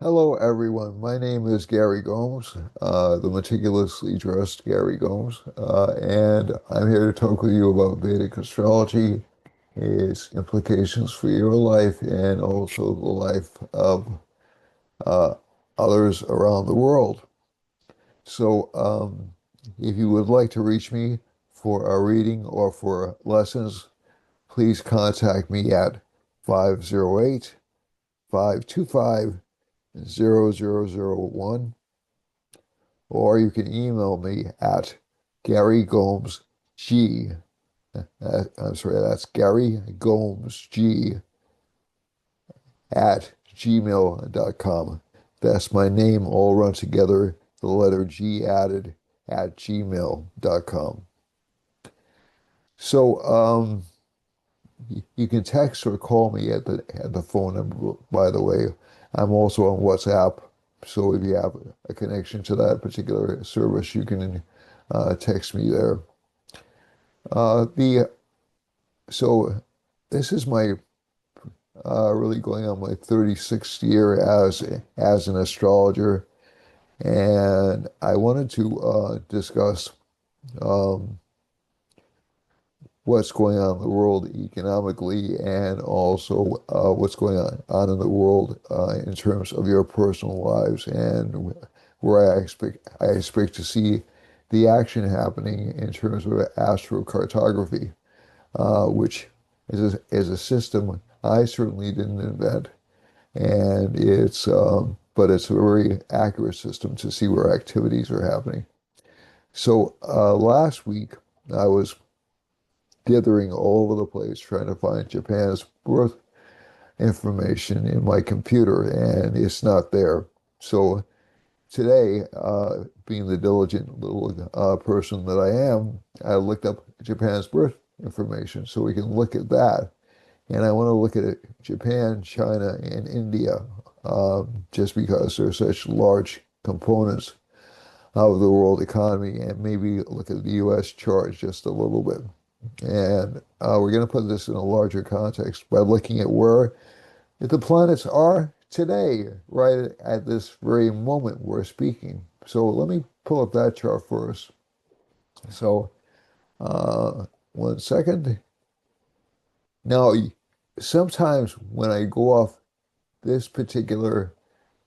Hello, everyone. My name is Gary Gomes, the meticulously dressed Gary Gomes, and I'm here to talk with you about Vedic astrology, its implications for your life, and also the life of uh, others around the world. So, if you would like to reach me for a reading or for lessons, please contact me at 508 525 0001, or you can email me at Gary Gomes G. I'm sorry, that's Gary Gomes G at gmail.com. That's my name all run together, the letter G added at gmail.com. So, you can text or call me at the phone number, by the way. I'm also on WhatsApp, so if you have a connection to that particular service, you can text me there. The so this is my really going on my 36th year as an astrologer, and I wanted to discuss um, what's going on in the world economically and also what's going on in the world in terms of your personal lives and where I expect to see the action happening in terms of astrocartography, which is a system I certainly didn't invent, and but it's a very accurate system to see where activities are happening. So last week I was dithering all over the place trying to find Japan's birth information in my computer, and it's not there. So today, being the diligent little person that I am, I looked up Japan's birth information so we can look at that. And I want to look at it, Japan, China, and India, just because they're such large components of the world economy, and maybe look at the U.S. chart just a little bit. And we're going to put this in a larger context by looking at where the planets are today, right at this very moment we're speaking. So let me pull up that chart first. So, one second. Now, sometimes when I go off this particular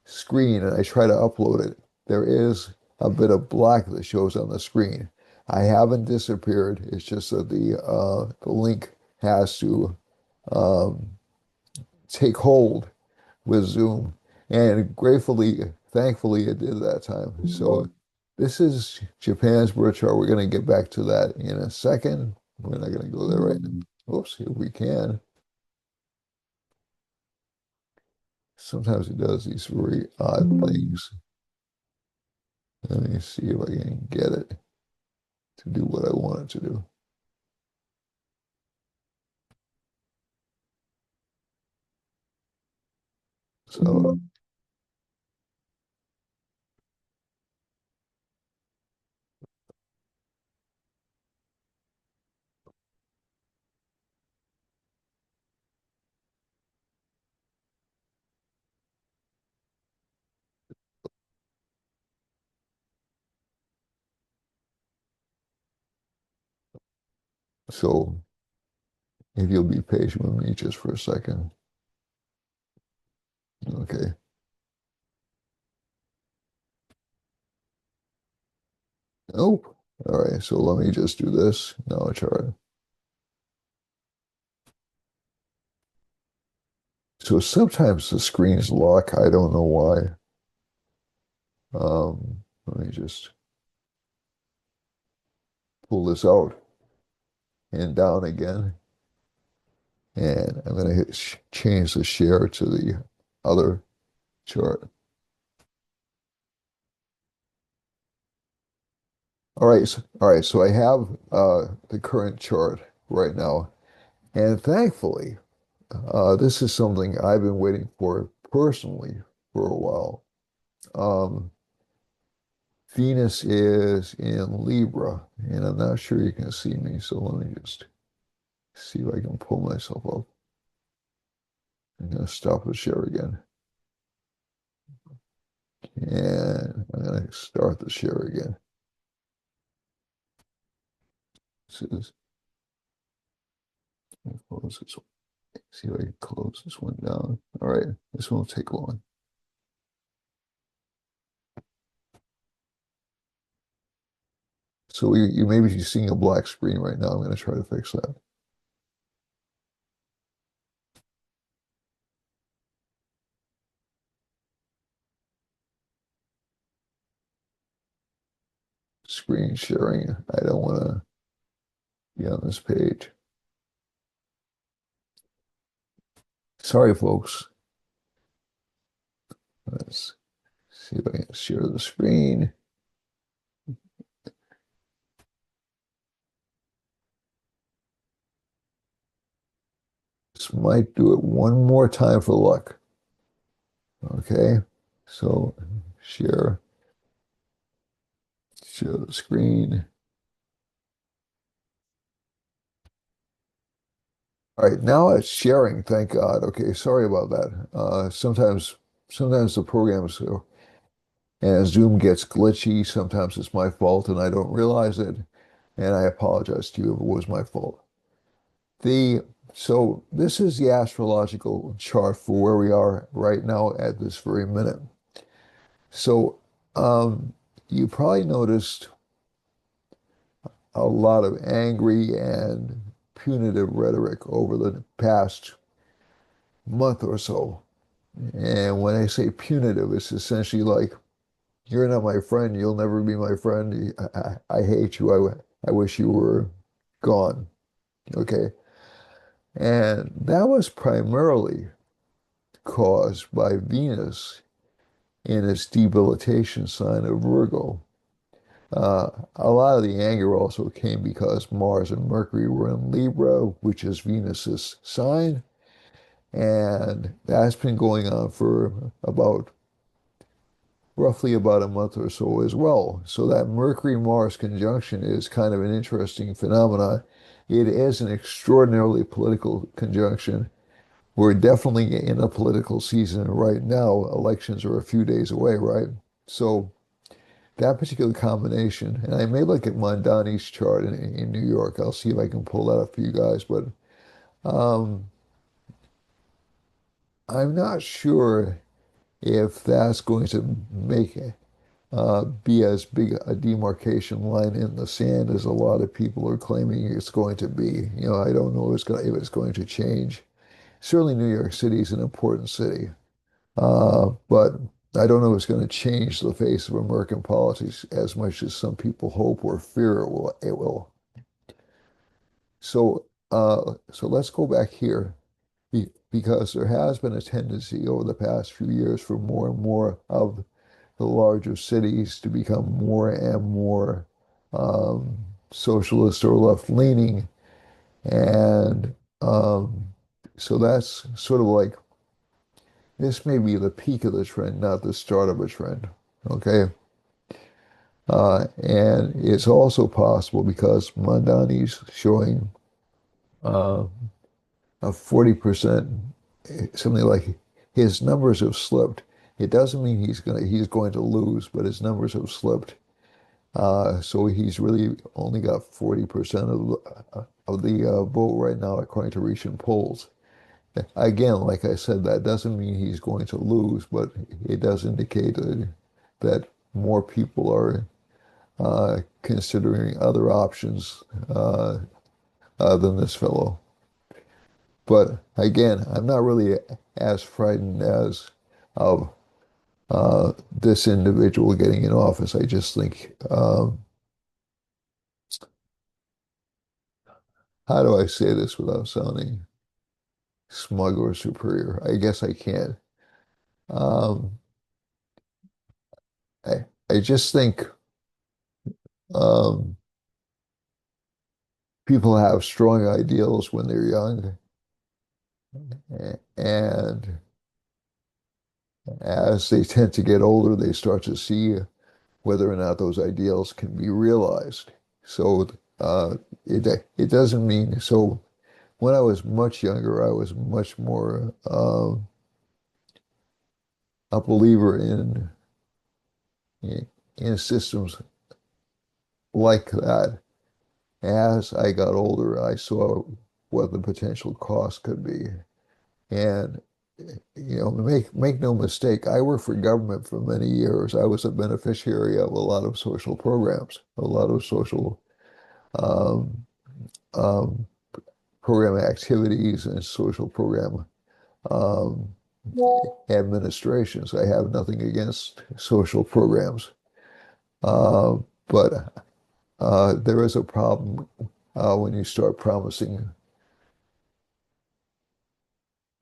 screen and I try to upload it, there is a bit of black that shows on the screen. I haven't disappeared. It's just that the link has to um, take hold with Zoom, and thankfully, it did that time. So this is Japan's birth chart. We're going to get back to that in a second. We're not going to go there right now. Oops, if we can. Sometimes it does these very odd things. Let me see if I can get it to do what I want it to do. So, so if you'll be patient with me just for a second. Okay. Nope. All right. So let me just do this. Now I try. So sometimes the screens lock. I don't know why. Let me just pull this out and down again. And I'm going to change the share to the other chart. All right. So I have the current chart right now. And thankfully, this is something I've been waiting for personally for a while. Um, Venus is in Libra, and I'm not sure you can see me, so let me just see if I can pull myself up. I'm going to stop the share again. And I'm going to start the share again. This is, close this one. See if I can close this one down. All right, this one will take long. So you may be seeing a black screen right now. I'm going to try to fix that. Screen sharing. I don't want to be on this page. Sorry, folks. Let's see if I can share the screen. This might do it one more time for luck. Okay, so share, share the screen. All right, now it's sharing, thank God. Okay, sorry about that. Sometimes the programs and Zoom gets glitchy. Sometimes it's my fault and I don't realize it. And I apologize to you if it was my fault. The So this is the astrological chart for where we are right now at this very minute. So um, you probably noticed a lot of angry and punitive rhetoric over the past month or so. And when I say punitive, it's essentially like, you're not my friend, you'll never be my friend, I hate you, I wish you were gone. Okay. And that was primarily caused by Venus in its debilitation sign of Virgo. A lot of the anger also came because Mars and Mercury were in Libra, which is Venus's sign. And that's been going on for roughly about a month or so as well. So that Mercury-Mars conjunction is kind of an interesting phenomenon. It is an extraordinarily political conjunction. We're definitely in a political season right now. Elections are a few days away, right? So that particular combination, and I may look at Mondani's chart in New York. I'll see if I can pull that up for you guys, but um, I'm not sure if that's going to make be as big a demarcation line in the sand as a lot of people are claiming it's going to be. I don't know if it's going to change. Certainly, New York City is an important city, but I don't know if it's going to change the face of American politics as much as some people hope or fear it will. It will. So let's go back here because there has been a tendency over the past few years for more and more of the larger cities to become more and more um, socialist or left-leaning. And so that's sort of like, this may be the peak of the trend, not the start of a trend. Okay. And it's also possible because Mondani's showing uh, a 40%, something like his numbers have slipped. It doesn't mean he's going to lose, but his numbers have slipped. So he's really only got 40% of the vote right now, according to recent polls. Again, like I said, that doesn't mean he's going to lose, but it does indicate that more people are considering other options than this fellow. But again, I'm not really as frightened as of this individual getting in office. I just think, how do I say this without sounding smug or superior? I guess I can. Um, I just think um, people have strong ideals when they're young, and as they tend to get older, they start to see whether or not those ideals can be realized. So uh, it doesn't mean so. When I was much younger, I was much more a believer in in systems like that. As I got older, I saw what the potential cost could be. And make no mistake, I worked for government for many years. I was a beneficiary of a lot of social programs, a lot of social um, um, program activities and social program um, administrations. I have nothing against social programs, uh, but there is a problem when you start promising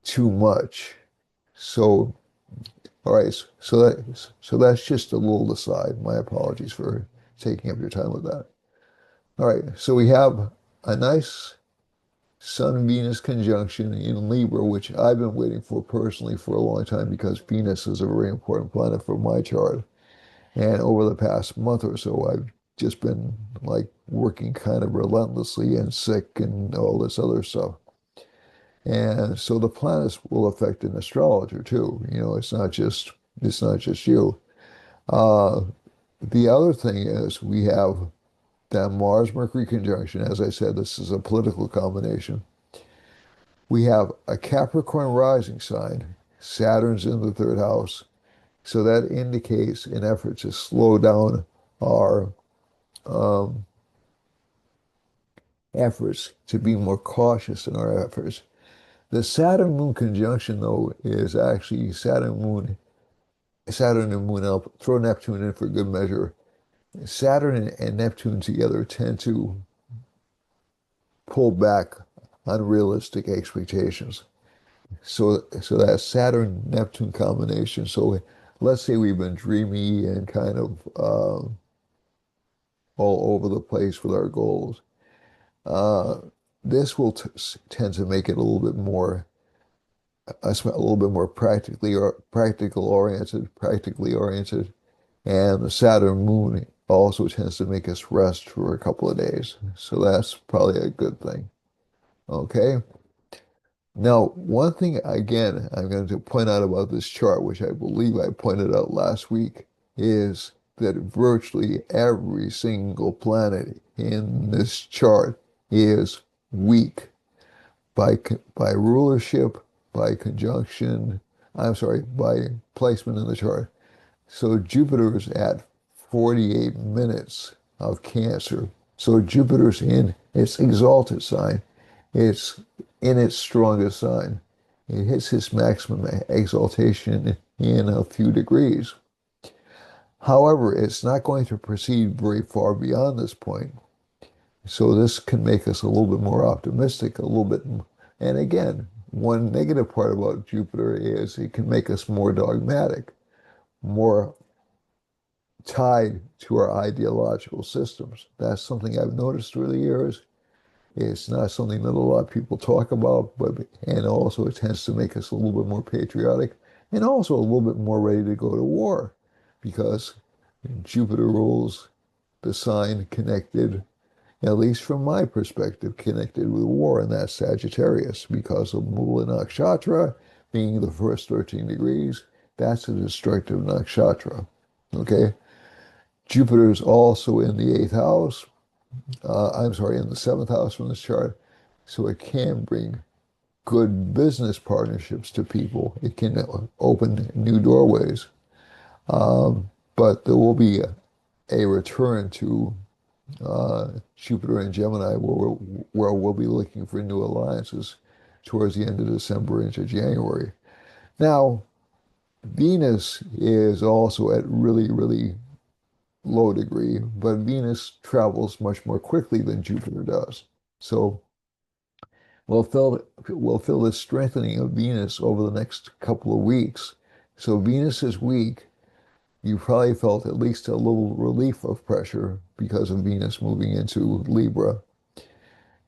too much. So, all right, so that's just a little aside. My apologies for taking up your time with that. All right, so we have a nice Sun-Venus conjunction in Libra, which I've been waiting for personally for a long time because Venus is a very important planet for my chart. And over the past month or so, I've just been like working kind of relentlessly and sick and all this other stuff. And so the planets will affect an astrologer too. It's not just you. Uh, the other thing is we have that Mars-Mercury conjunction. As I said, this is a political combination. We have a Capricorn rising sign. Saturn's in the third house. So that indicates an effort to slow down our um, efforts, to be more cautious in our efforts. The Saturn Moon conjunction, though, is actually Saturn and Moon. I'll throw Neptune in for good measure. Saturn and Neptune together tend to pull back unrealistic expectations. So that Saturn Neptune combination. So let's say we've been dreamy and kind of all over the place with our goals. Uh, this will tend to make it a little bit more practically oriented, and the Saturn moon also tends to make us rest for a couple of days. So that's probably a good thing. Okay. Now, one thing again I'm going to point out about this chart, which I believe I pointed out last week, is that virtually every single planet in this chart is weak by rulership, by conjunction, I'm sorry, by placement in the chart. So Jupiter's at 48 minutes of Cancer. So Jupiter's in its exalted sign. It's in its strongest sign. It hits its maximum exaltation in a few degrees. However, it's not going to proceed very far beyond this point. So this can make us a little bit more optimistic, a little bit. And again, one negative part about Jupiter is it can make us more dogmatic, more tied to our ideological systems. That's something I've noticed through the years. It's not something that a lot of people talk about, and also it tends to make us a little bit more patriotic and also a little bit more ready to go to war because Jupiter rules the sign connected, at least from my perspective, connected with war, and that's Sagittarius because of Mula Nakshatra being the first 13 degrees. That's a destructive nakshatra. Okay. Jupiter is also in the eighth house. I'm sorry, in the seventh house from this chart. So it can bring good business partnerships to people. It can open new doorways. But there will be a return to Jupiter and Gemini where we'll be looking for new alliances towards the end of December into January. Now, Venus is also at really, really low degree, but Venus travels much more quickly than Jupiter does. So we'll feel this strengthening of Venus over the next couple of weeks. So Venus is weak. You probably felt at least a little relief of pressure because of Venus moving into Libra.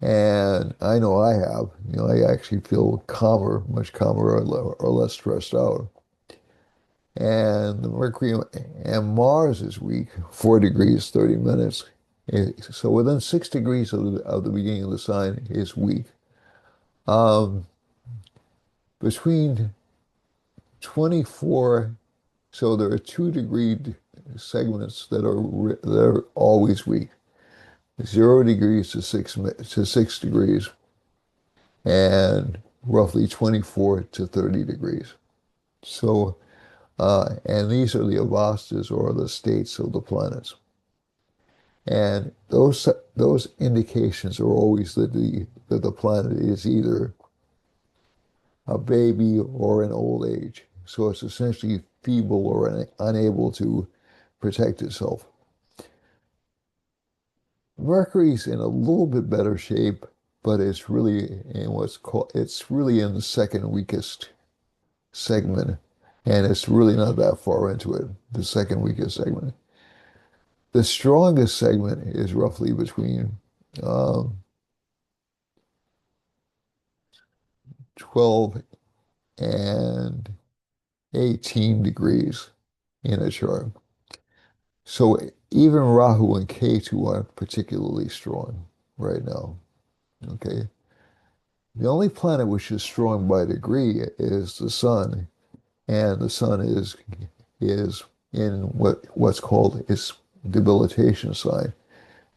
And I know I have. I actually feel calmer, much calmer or less stressed out. And the Mercury and Mars is weak, 4 degrees, 30 minutes. So within 6 degrees of the beginning of the sign is weak. Um, between 24, so there are 2 degree segments that are always weak. 0 degrees to 6 degrees, and roughly 24 to 30 degrees. So, and these are the avastas or the states of the planets. And those indications are always that the planet is either a baby or an old age. So it's essentially feeble or unable to protect itself. Mercury's in a little bit better shape, but it's really in the second weakest segment, and it's really not that far into it, the second weakest segment. The strongest segment is roughly between um, 12 and 18 degrees in a chart. So even Rahu and Ketu aren't particularly strong right now. Okay. The only planet which is strong by degree is the sun, and the sun is in what's called its debilitation sign.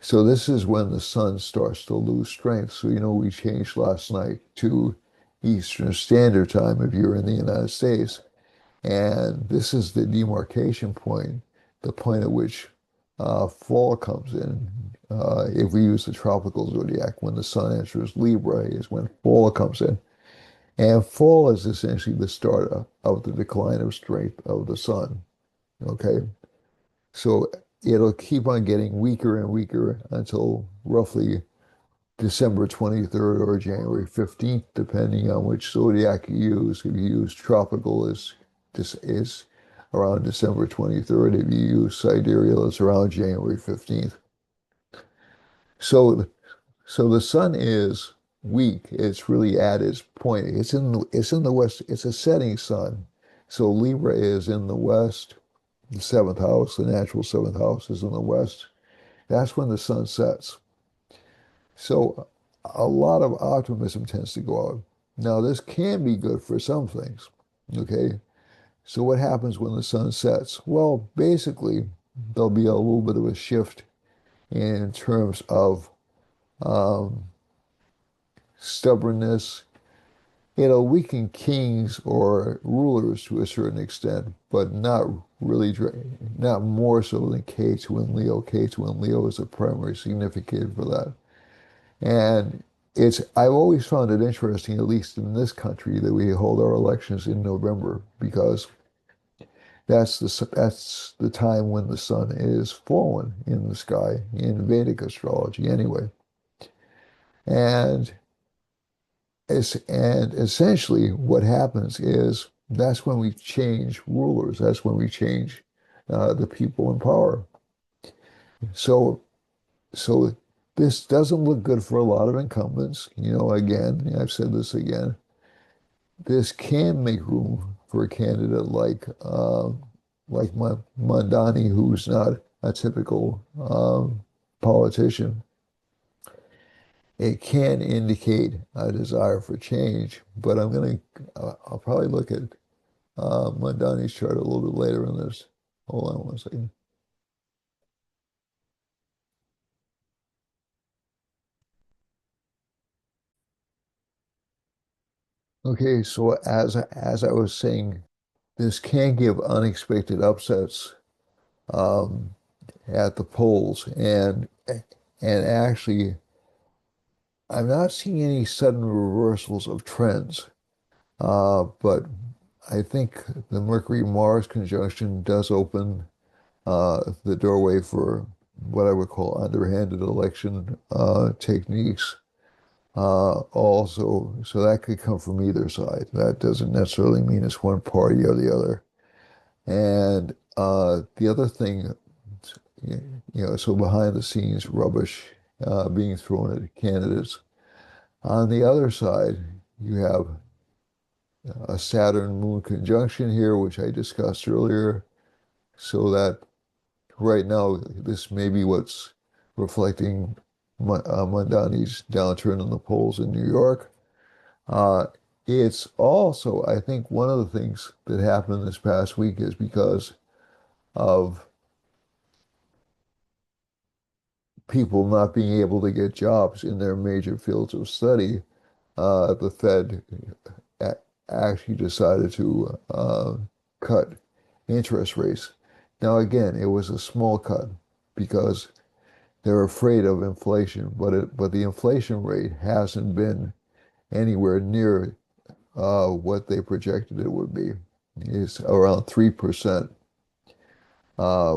So this is when the sun starts to lose strength. So we changed last night to Eastern Standard Time if you're in the United States. And this is the demarcation point, the point at which fall comes in. If we use the tropical zodiac, when the sun enters Libra is when fall comes in. And fall is essentially the start of the decline of strength of the sun. Okay. So it'll keep on getting weaker and weaker until roughly December 23rd or January 15th, depending on which zodiac you use. If you use tropical, is around December 23rd. If you use sidereal, it's around January 15th. So, so the sun is weak. It's really at its point. It's in the west. It's a setting sun. So Libra is in the west. The seventh house, the natural seventh house, is in the west. That's when the sun sets. So a lot of optimism tends to go out. Now, this can be good for some things. Okay. So what happens when the sun sets? Well, basically, there'll be a little bit of a shift in terms of um, stubbornness. It'll weaken kings or rulers to a certain extent, but not really, not more so than K2 and Leo. K2 and Leo is a primary significant for that. And I've always found it interesting, at least in this country, that we hold our elections in November because that's the time when the sun is fallen in the sky in Vedic astrology anyway. And and essentially what happens is that's when we change rulers. That's when we change the people in power. So so this doesn't look good for a lot of incumbents. Again, I've said this again. This can make room for a candidate like Mondani, who's not a typical politician. It can indicate a desire for change, but I'll probably look at Mondani's chart a little bit later in this. Hold on one second. Okay, so as I was saying, this can give unexpected upsets um, at the polls, and actually, I'm not seeing any sudden reversals of trends. But I think the Mercury-Mars conjunction does open the doorway for what I would call underhanded election techniques. Also, so that could come from either side. That doesn't necessarily mean it's one party or the other. And the other thing, so behind the scenes rubbish being thrown at candidates. On the other side, you have a Saturn Moon conjunction here, which I discussed earlier. So that right now, this may be what's reflecting Mondani's downturn in the polls in New York. Uh, it's also, I think, one of the things that happened this past week is because of people not being able to get jobs in their major fields of study, the Fed a- actually decided to cut interest rates. Now, again, it was a small cut because they're afraid of inflation, but the inflation rate hasn't been anywhere near what they projected it would be. It's around 3%,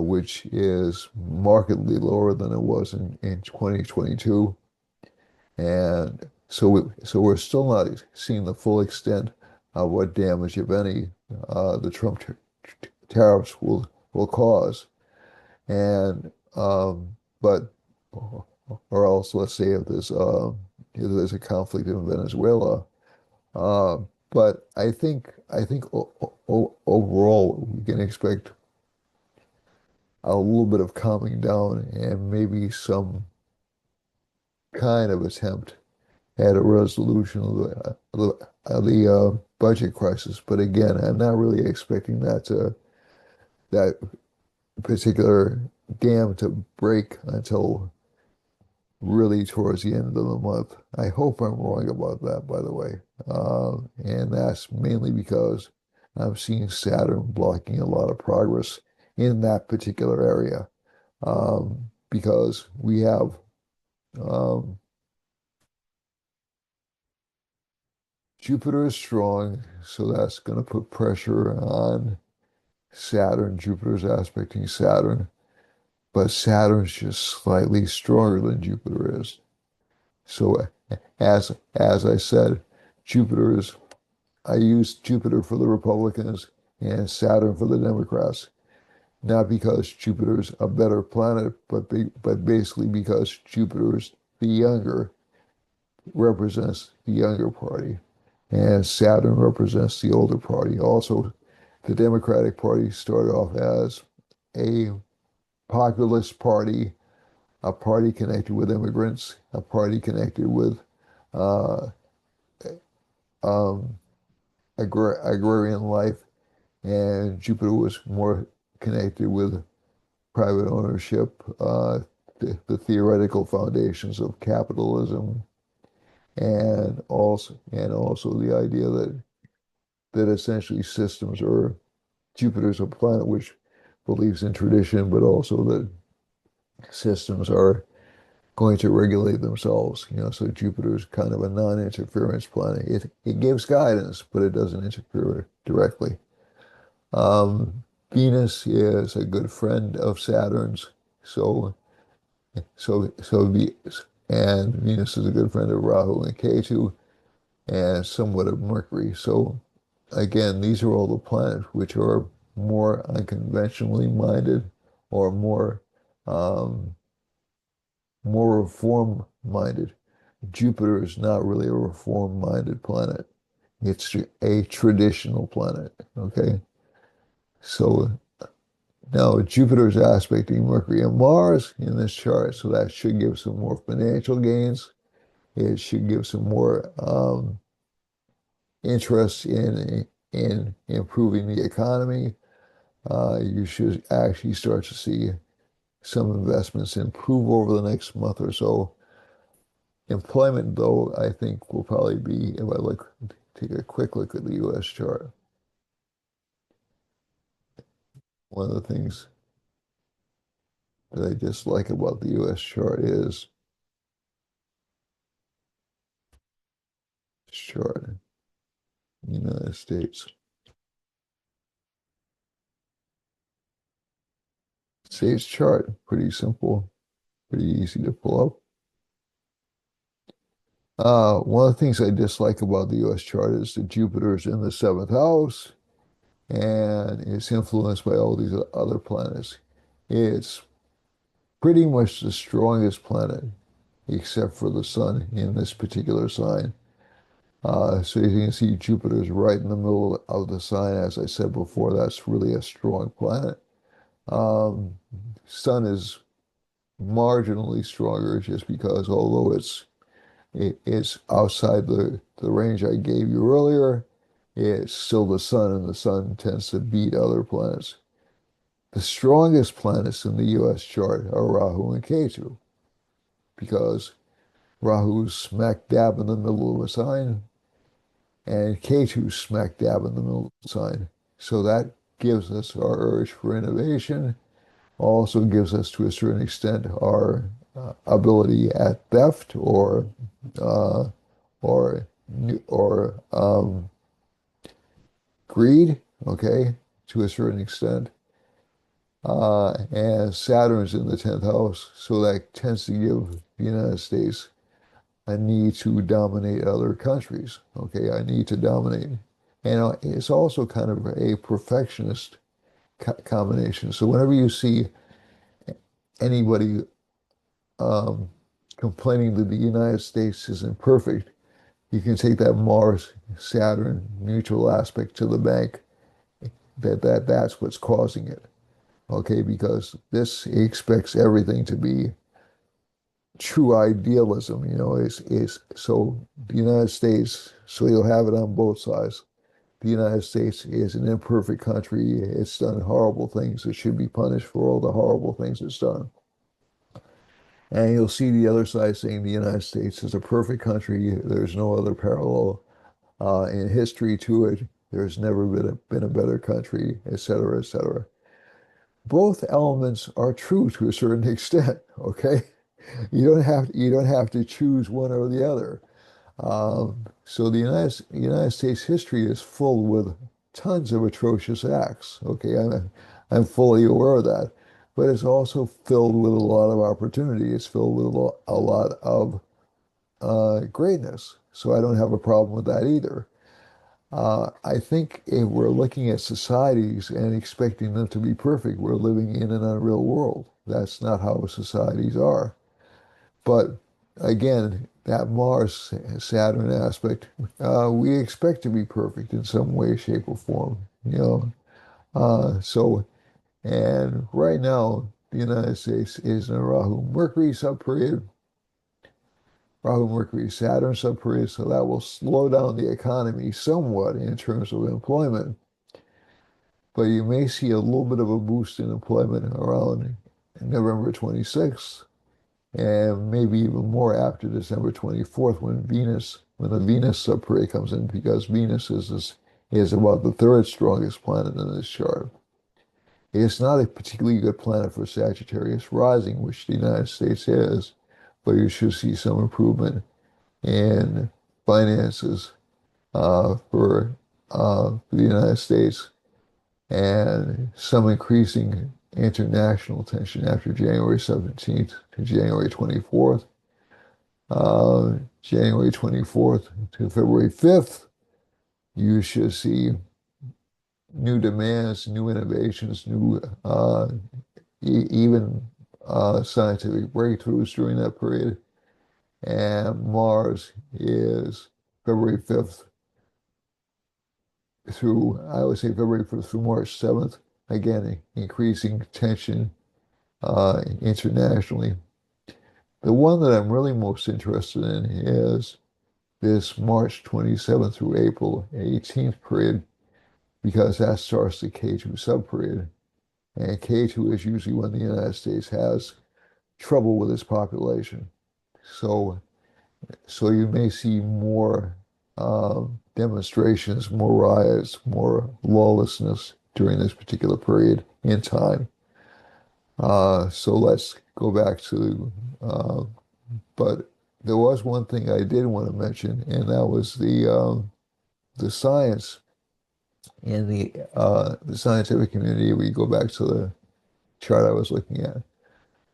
which is markedly lower than it was in 2022. And so we're still not seeing the full extent of what damage, if any, the Trump tariffs will cause. And but or else, let's say if there's a conflict in Venezuela. Uh, but I think overall we can expect a little bit of calming down and maybe some kind of attempt at a resolution of the budget crisis. But again, I'm not really expecting that particular dam to break until really towards the end of the month. I hope I'm wrong about that, by the way. And that's mainly because I'm seeing Saturn blocking a lot of progress in that particular area. Because we have um, Jupiter is strong, so that's going to put pressure on Saturn. Jupiter's aspecting Saturn, but Saturn's just slightly stronger than Jupiter is. So as I said, Jupiter is I used Jupiter for the Republicans and Saturn for the Democrats, not because Jupiter's a better planet, but basically because Jupiter's the younger represents the younger party, and Saturn represents the older party. Also, the Democratic Party started off as a populist party, a party connected with immigrants, a party connected with uh, um, agrarian life, and Jupiter was more connected with private ownership, the theoretical foundations of capitalism, and also the idea that essentially systems are Jupiter's a planet which believes in tradition, but also that systems are going to regulate themselves. So Jupiter is kind of a non-interference planet. It gives guidance, but it doesn't interfere directly. Um, Venus is a good friend of Saturn's, so and Venus is a good friend of Rahu and Ketu, and somewhat of Mercury. So again, these are all the planets which are more unconventionally minded or um, more reform minded. Jupiter is not really a reform minded planet. It's a traditional planet. Okay. So now Jupiter is aspecting Mercury and Mars in this chart. So that should give some more financial gains. It should give some more interest in improving the economy. You should actually start to see some investments improve over the next month or so. Employment, though, I think will probably be, if I take a quick look at the U.S. chart, one of the things that I dislike about the U.S. chart is this chart, United States. States chart, pretty simple, pretty easy to pull up. One of the things I dislike about the U.S. chart is that Jupiter is in the seventh house and it's influenced by all these other planets. It's pretty much the strongest planet, except for the sun in this particular sign. So you can see Jupiter's right in the middle of the sign. As I said before, that's really a strong planet. Um, Sun is marginally stronger just because although it's outside the range I gave you earlier, it's still the sun, and the sun tends to beat other planets. The strongest planets in the U.S. chart are Rahu and Ketu. because Rahu's smack dab in the middle of a sign, and Ketu's smack dab in the middle of the sign. So that gives us our urge for innovation, also gives us to a certain extent our ability at theft uh, or or greed, okay, to a certain extent. And Saturn's in the 10th house, so that tends to give the United States a need to dominate other countries. Okay, I need to dominate. And it's also kind of a perfectionist combination. So whenever you see anybody um, complaining that the United States isn't perfect, you can take that Mars Saturn mutual aspect to the bank that's what's causing it. Okay, because this expects everything to be true idealism, is so the United States, so you'll have it on both sides. The United States is an imperfect country. It's done horrible things. It should be punished for all the horrible things it's done. And you'll see the other side saying the United States is a perfect country. There's no other parallel in history to it. There's never been a better country, et cetera, et cetera. Both elements are true to a certain extent, okay? You don't have to choose one or the other. So the United States history is full with tons of atrocious acts. Okay, I'm fully aware of that, but it's also filled with a lot of opportunity. It's filled with a lot of greatness. So I don't have a problem with that either. I think if we're looking at societies and expecting them to be perfect, we're living in an unreal world. That's not how societies are. But again, that Mars Saturn aspect, we expect to be perfect in some way, shape, or form. And right now, the United States is in a Rahu Mercury subperiod, Rahu Mercury Saturn subperiod, so that will slow down the economy somewhat in terms of employment. But you may see a little bit of a boost in employment around November 26th and maybe even more after December 24th when the Venus subperiod comes in, because Venus is about the third strongest planet in this chart. It's not a particularly good planet for Sagittarius rising, which the United States is, but you should see some improvement in finances for the United States and some increasing international tension after January 17th to January 24th. January 24th to February 5th, you should see new demands, new innovations, new even scientific breakthroughs during that period. And Mars is February 5th through, I would say February 5th through March 7th, again, increasing tension internationally. The one that I'm really most interested in is this March 27th through April 18th period, because that starts the K2 subperiod. And K2 is usually when the United States has trouble with its population. So, so you may see more demonstrations, more riots, more lawlessness during this particular period in time. So let's go back to, but there was one thing I did want to mention, and that was the science in the scientific community. We go back to the chart I was looking at.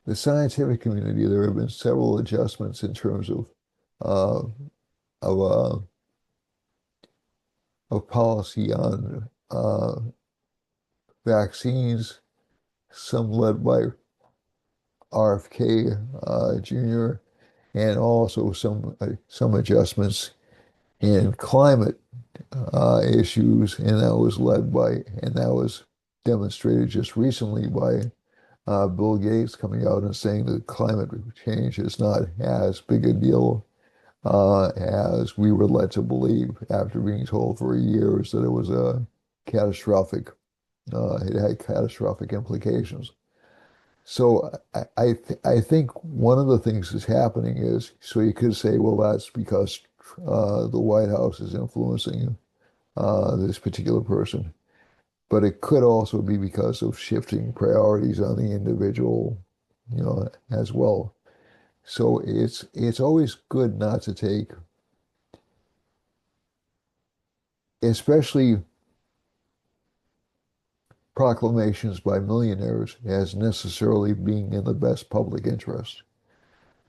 The scientific community, there have been several adjustments in terms uh, of uh, of policy on vaccines, some led by RFK Jr., and also some adjustments in climate issues, and that was demonstrated just recently by Bill Gates coming out and saying that climate change is not as big a deal as we were led to believe after being told for years that it was a catastrophic, it had catastrophic implications. So I think one of the things that's happening is, so you could say, well, that's because the White House is influencing this particular person, but it could also be because of shifting priorities on the individual, as well. So it's always good not to take, especially proclamations by millionaires, as necessarily being in the best public interest.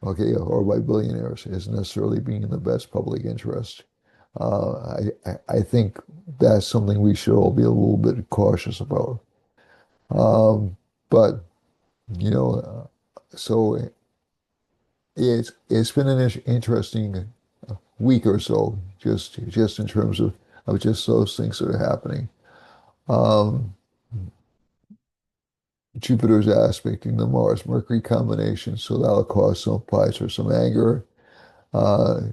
Okay, or by billionaires as necessarily being in the best public interest. I think that's something we should all be a little bit cautious about. But you know, so it's been an interesting week or so, just in terms of just those things that are happening. Um, Jupiter's aspecting the Mars-Mercury combination, so that'll cause some fights or some anger.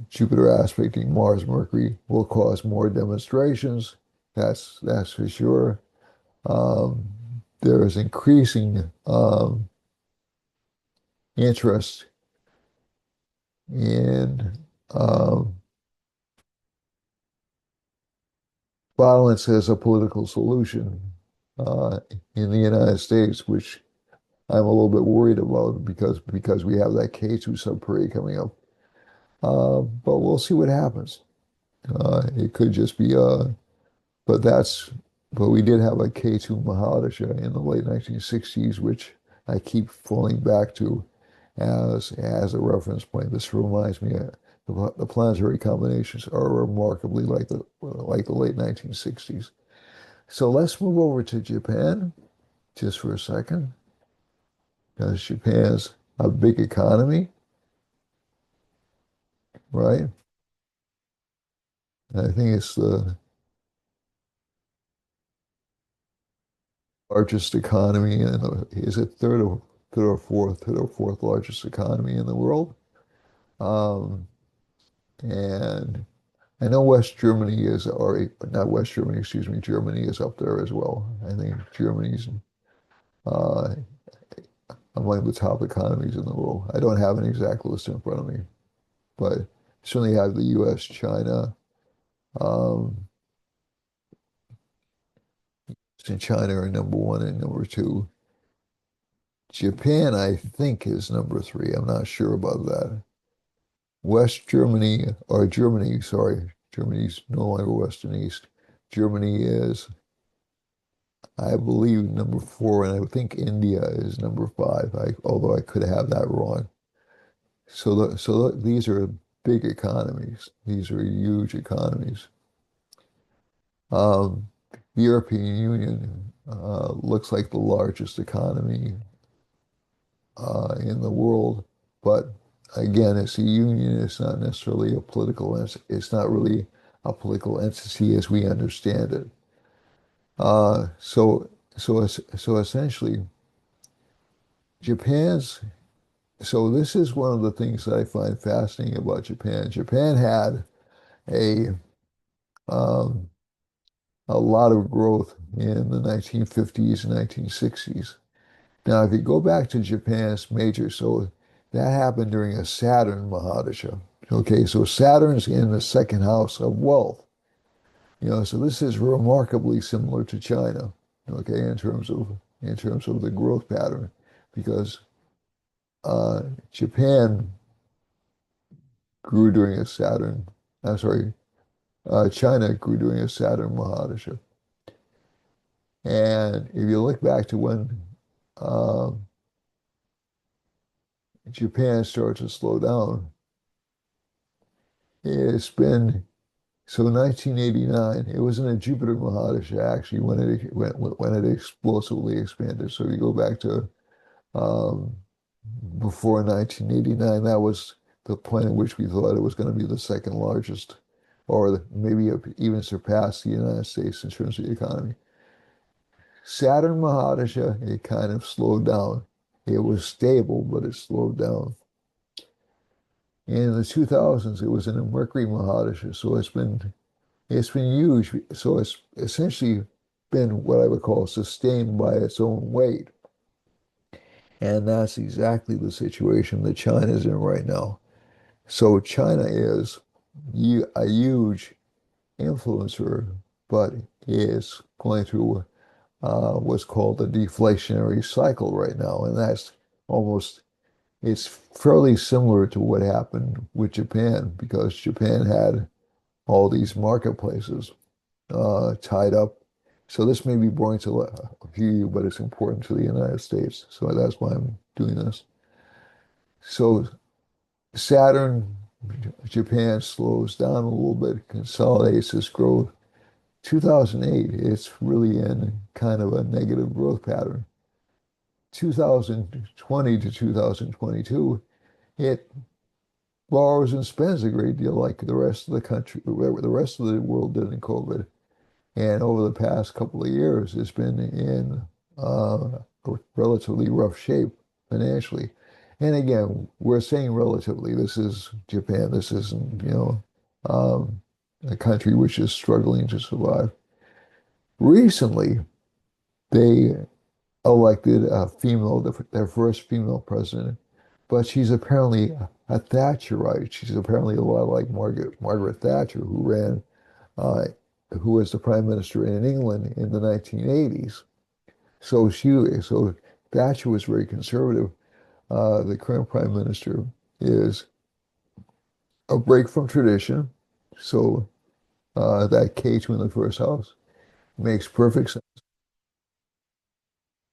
Jupiter aspecting Mars, Mercury will cause more demonstrations. That's for sure. Um, there is increasing interest in um, violence as a political solution uh, in the United States, which I'm a little bit worried about because we have that K2 subparade coming up. But we'll see what happens. It could just be But that's, but we did have a K2 Mahadasha in the late 1960s, which I keep falling back to as a reference point. This reminds me, the planetary combinations are remarkably like the late 1960s. So let's move over to Japan just for a second, because Japan's a big economy, right? And I think it's the largest economy in is it third or fourth largest economy in the world. Um, and I know West Germany is, or not West Germany, excuse me, Germany is up there as well. I think Germany's uh, among the top economies in the world. I don't have an exact list in front of me, but certainly have the U.S., China, um, and China are number one and number two. Japan, I think, is number three. I'm not sure about that. West Germany, or Germany, sorry, Germany's no longer West and East. Germany is, I believe, number four, and I think India is number five. Although I could have that wrong. These are big economies. These are huge economies. Um, the European Union looks like the largest economy in the world, but again, it's a union. It's not necessarily a political. It's not really a political entity as we understand it. Uh, so so essentially, Japan's. So this is one of the things that I find fascinating about Japan. Japan had a um, a lot of growth in the 1950s and 1960s. Now, if you go back to Japan's major, so that happened during a Saturn Mahadasha. Okay, so Saturn's in the second house of wealth. So this is remarkably similar to China, okay, in terms of the growth pattern, because uh, Japan grew during a Saturn. I'm sorry, China grew during a Saturn Mahadasha. And if you look back to when um, Japan started to slow down, it's been so 1989. It was in a Jupiter Mahadasha actually when it explosively expanded. So you go back to um, before 1989. That was the point at which we thought it was going to be the second largest, or maybe even surpass the United States in terms of the economy. Saturn Mahadasha, it kind of slowed down. It was stable, but it slowed down. In the 2000s, it was in a Mercury Mahadasha, so it's been huge. So it's essentially been what I would call sustained by its own weight. And that's exactly the situation that China is in right now. So China is a huge influencer, but is going through what's called a deflationary cycle right now. And that's almost, it's fairly similar to what happened with Japan because Japan had all these marketplaces tied up. So this may be boring to a few of you, but it's important to the United States. So that's why I'm doing this. So Saturn, Japan slows down a little bit, consolidates its growth. 2008, it's really in kind of a negative growth pattern. 2020 to 2022, it borrows and spends a great deal like the rest of the country, the rest of the world did in COVID. And over the past couple of years, it's been in a relatively rough shape financially. And again, we're saying relatively. This is Japan. This isn't, a country which is struggling to survive. Recently, they elected a female, their first female president, but she's apparently a Thatcherite. She's apparently a lot like Margaret Thatcher, uh, who was the prime minister in England in the 1980s. So Thatcher was very conservative. The current prime minister is a break from tradition. So that K2 in the first house makes perfect sense.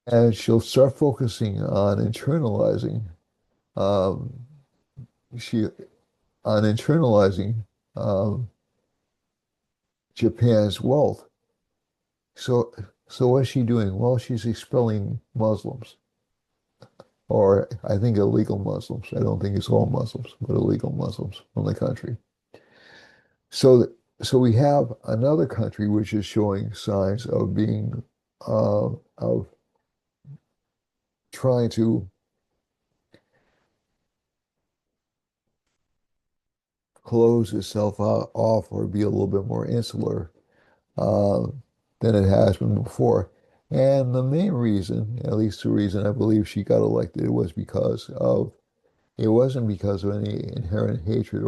And she'll start focusing on um, she internalizing um, Japan's wealth. So what's she doing? Well, she's expelling Muslims, or I think illegal Muslims. I don't think it's all Muslims, but illegal Muslims from the country. So so we have another country which is showing signs of being of trying to close itself off or be a little bit more insular uh, than it has been before. And the main reason, at least the reason I believe she got elected, was because of it wasn't because of any inherent hatred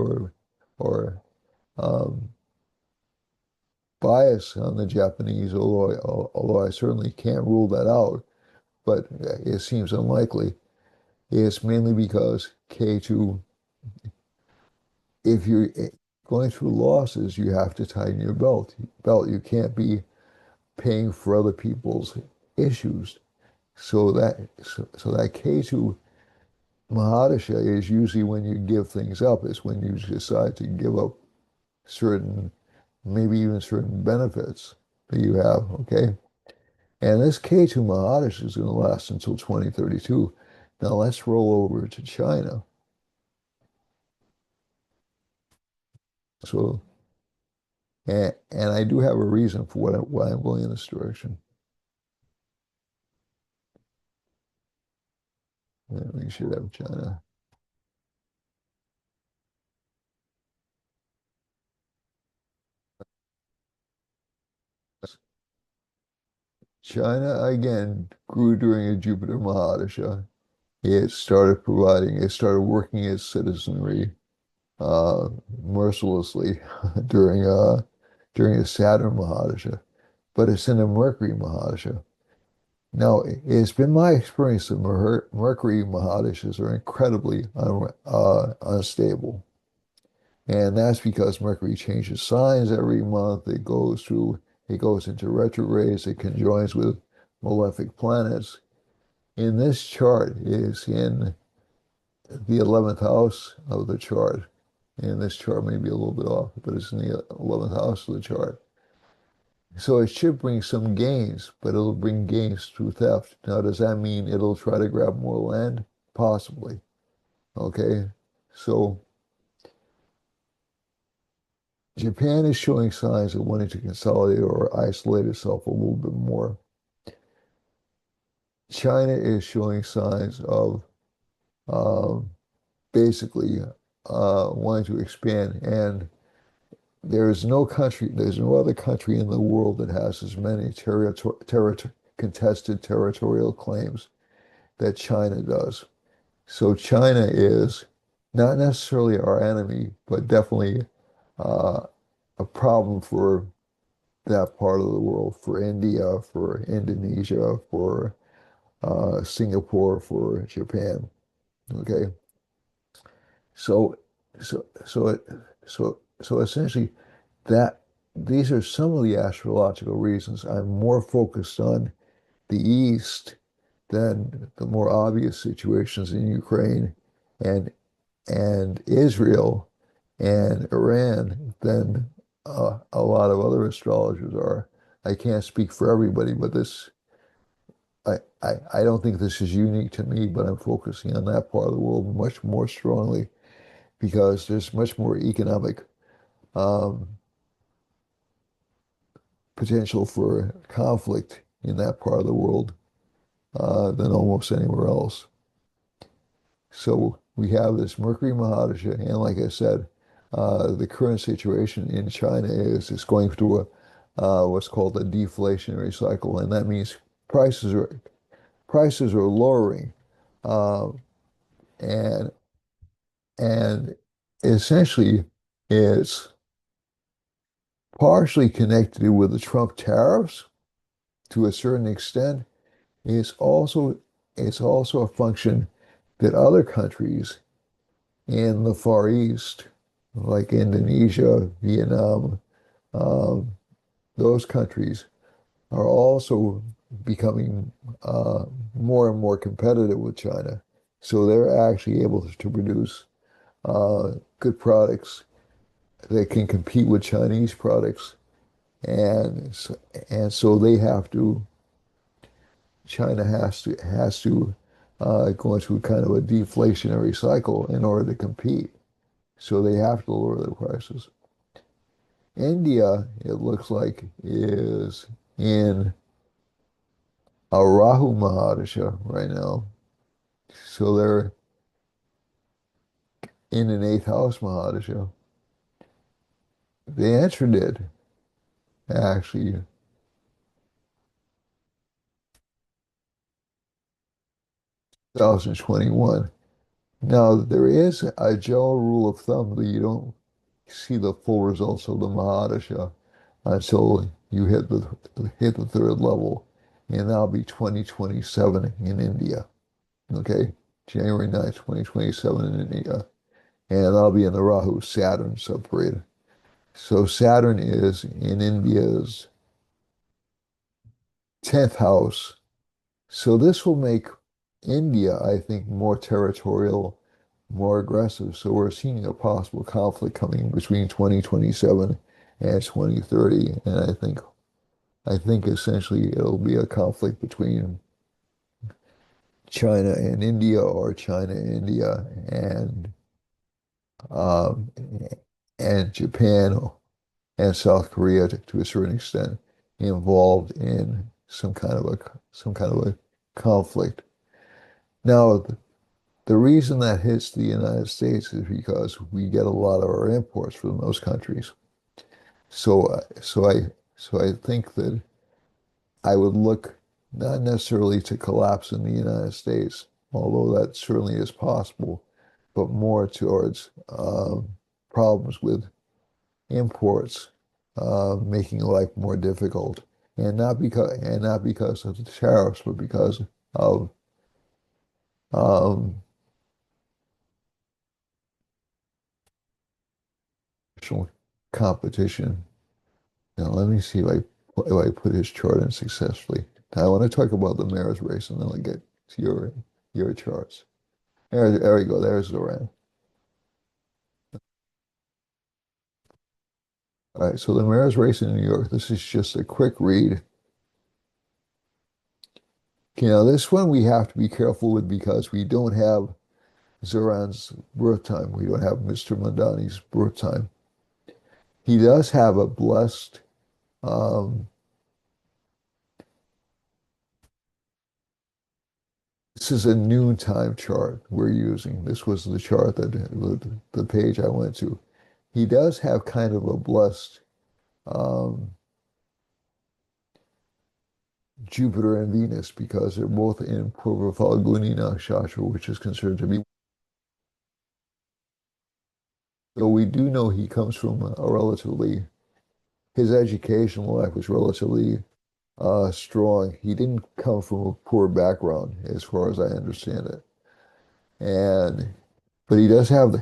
or um, bias on the Japanese, although I certainly can't rule that out, but it seems unlikely. It's mainly because K2, if you're going through losses, you have to tighten your belt. You can't be paying for other people's issues. So that K2 Mahadasha is usually when you give things up. It's when you decide to give up certain, maybe even certain benefits that you have, okay? And this K2 Mahadasha is going to last until 2032. Now let's roll over to China. So, and I do have a reason for why I'm going in this direction. We should have China. China again grew during a Jupiter Mahadasha. It started working its citizenry uh, mercilessly during during the Saturn Mahadasha, but it's in a Mercury Mahadasha. Now, it's been my experience that Mercury Mahadashas are incredibly unstable. And that's because Mercury changes signs every month. It goes into retrogrades, it conjoins with malefic planets. In this chart is in the 11th house of the chart. And this chart may be a little bit off, but it's in the 11th house of the chart. So it should bring some gains, but it'll bring gains through theft. Now, does that mean it'll try to grab more land? Possibly. Okay. So Japan is showing signs of wanting to consolidate or isolate itself a little bit more. China is showing signs of um, basically wanting to expand. And there's no other country in the world that has as many contested territorial claims that China does. So China is not necessarily our enemy, but definitely uh, a problem for that part of the world, for India, for Indonesia, for Singapore, for Japan. Okay, so so essentially that these are some of the astrological reasons. I'm more focused on the East than the more obvious situations in Ukraine and Israel and Iran than a lot of other astrologers are. I can't speak for everybody, but I don't think this is unique to me, but I'm focusing on that part of the world much more strongly because there's much more economic um, potential for conflict in that part of the world than almost anywhere else. So we have this Mercury Mahadasha, and like I said, the current situation in China is it's going through a what's called a deflationary cycle, and that means prices are prices are lowering, uh, and and essentially it's partially connected with the Trump tariffs to a certain extent. It's also it's also a function that other countries in the Far East, like Indonesia, Vietnam, um, those countries are also becoming more and more competitive with China. So they're actually able to produce good products that can compete with Chinese products. And so they have to, China has to go into kind of a deflationary cycle in order to compete. So they have to lower their prices. India, it looks like, is in a Rahu Mahadasha right now. So they're in an eighth house Mahadasha. They entered it actually 2021. Now, there is a general rule of thumb that you don't see the full results of the Mahadasha until you hit the third level, and that'll be 2027 in India. Okay, January 9th, 2027 in India, and that'll be in the Rahu Saturn subperiod. So Saturn is in India's 10th house. So this will make India, I think, more territorial, more aggressive. So we're seeing a possible conflict coming between 2027 and 2030. And I think essentially it'll be a conflict between China and India or China, India, um, and Japan and South Korea to a certain extent involved in some kind of a conflict. Now, the reason that hits the United States is because we get a lot of our imports from those countries. So, so I think that I would look not necessarily to collapse in the United States, although that certainly is possible, but more towards problems with imports, making life more difficult, and not because of the tariffs, but because of um, national competition. Now, let me see if I put his chart in successfully. Now, I want to talk about the mayor's race, and then I'll get to your charts. There we go. There's Zoran. All right, so the mayor's race in New York. This is just a quick read. You know, this one we have to be careful with because we don't have Zoran's birth time. We don't have Mr. Mondani's birth time. He does have a blessed, um, this is a noontime chart we're using. This was the chart that the page I went to. He does have kind of a blessed, um, Jupiter and Venus because they're both in Purva Falguni Nakshatra, which is considered to be. So we do know he comes from a relatively, his educational life was relatively strong. He didn't come from a poor background, as far as I understand it. And but he does have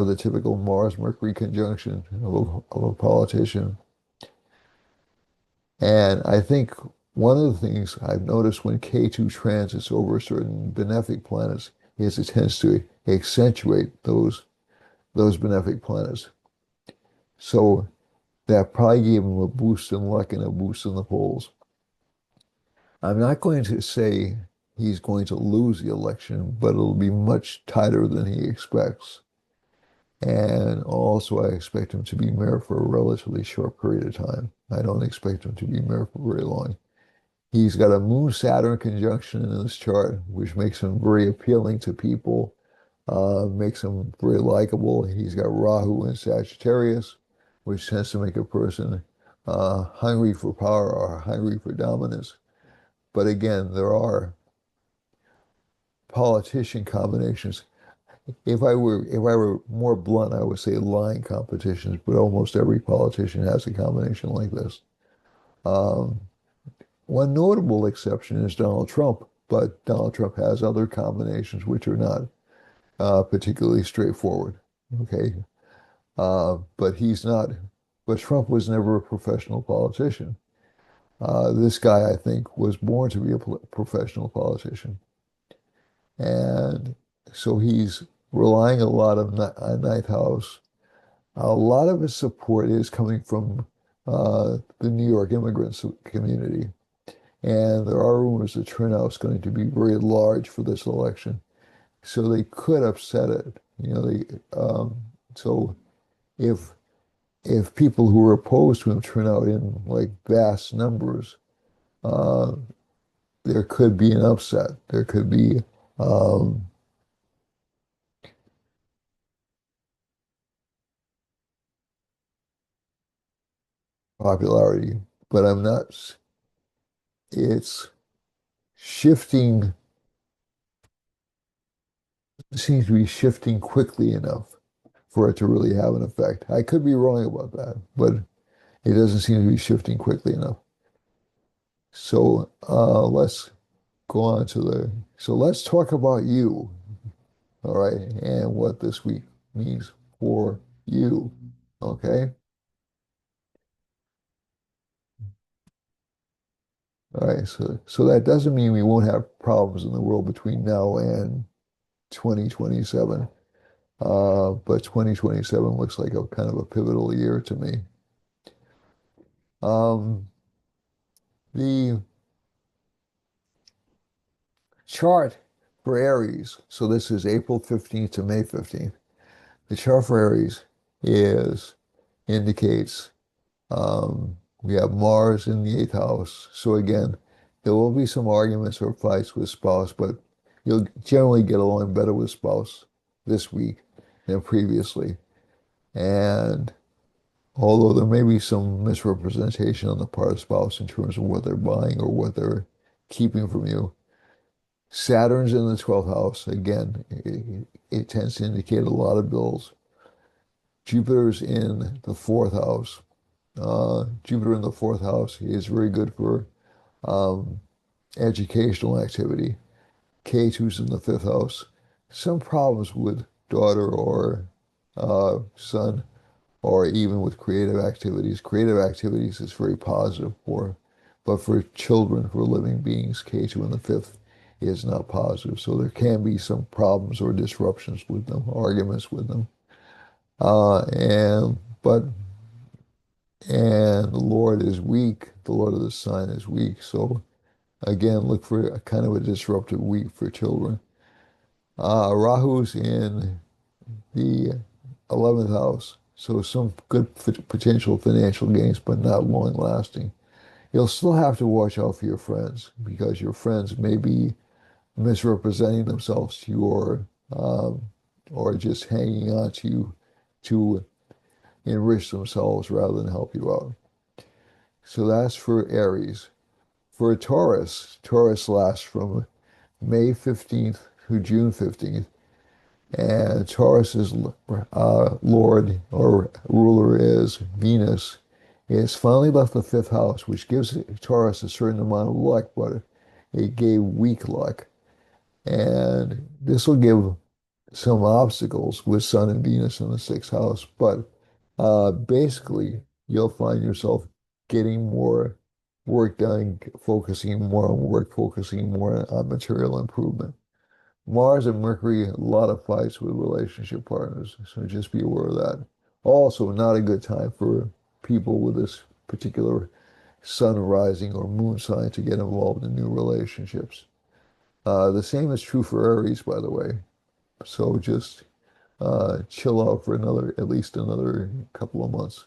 the typical Mars Mercury conjunction of a politician. And I think one of the things I've noticed when K2 transits over certain benefic planets is it tends to accentuate those benefic planets. So that probably gave him a boost in luck and a boost in the polls. I'm not going to say he's going to lose the election, but it'll be much tighter than he expects. And also, I expect him to be mayor for a relatively short period of time. I don't expect him to be mayor for very long. He's got a Moon Saturn conjunction in his chart, which makes him very appealing to people, makes him very likable. He's got Rahu in Sagittarius, which tends to make a person hungry for power or hungry for dominance. But again, there are politician combinations. If I were more blunt, I would say line competitions, but almost every politician has a combination like this. Um, One notable exception is Donald Trump, but Donald Trump has other combinations which are not particularly straightforward. Okay, but he's not. But Trump was never a professional politician. This guy, I think, was born to be a professional politician, and so he's relying a lot on ninth house. A lot of his support is coming from the New York immigrant community. And there are rumors the turnout is going to be very large for this election. So they could upset it. So if people who are opposed to him turn out in like vast numbers, uh, there could be an upset. There could be um, popularity, but I'm not. It's shifting, seems to be shifting quickly enough for it to really have an effect. I could be wrong about that, but it doesn't seem to be shifting quickly enough. So let's go on to so let's talk about you, all right, and what this week means for you, okay? All right, so that doesn't mean we won't have problems in the world between now and 2027. But 2027 looks like a kind of a pivotal year to me. Um, the chart for Aries, so this is April 15th to May 15th. The chart for Aries is indicates we have Mars in the eighth house. So again, there will be some arguments or fights with spouse, but you'll generally get along better with spouse this week than previously. And although there may be some misrepresentation on the part of spouse in terms of what they're buying or what they're keeping from you, Saturn's in the 12th house. Again, it tends to indicate a lot of bills. Jupiter's in the fourth house. Jupiter in the fourth house is very good for um, educational activity. K2's in the fifth house. Some problems with daughter or son, or even with creative activities. Creative activities is very positive but for children, for living beings, K2 in the fifth is not positive. So there can be some problems or disruptions with them, arguments with them. But and the Lord is weak. The Lord of the sign is weak. So again, look for a kind of a disruptive week for children. Rahu's in the 11th house. So some good potential financial gains, but not long lasting. You'll still have to watch out for your friends because your friends may be misrepresenting themselves to you or just hanging on to you to enrich themselves rather than help you out. So that's for Aries. For Taurus, Taurus lasts from May 15th to June 15th. And Taurus's lord or ruler is Venus. It's finally left the fifth house, which gives Taurus a certain amount of luck, but it gave weak luck. And this will give some obstacles with Sun and Venus in the sixth house. But basically, you'll find yourself getting more work done, focusing more on work, focusing more on material improvement. Mars and Mercury, a lot of fights with relationship partners, so just be aware of that. Also, not a good time for people with this particular sun rising or moon sign to get involved in new relationships. The same is true for Aries, by the way. So just chill out for at least another couple of months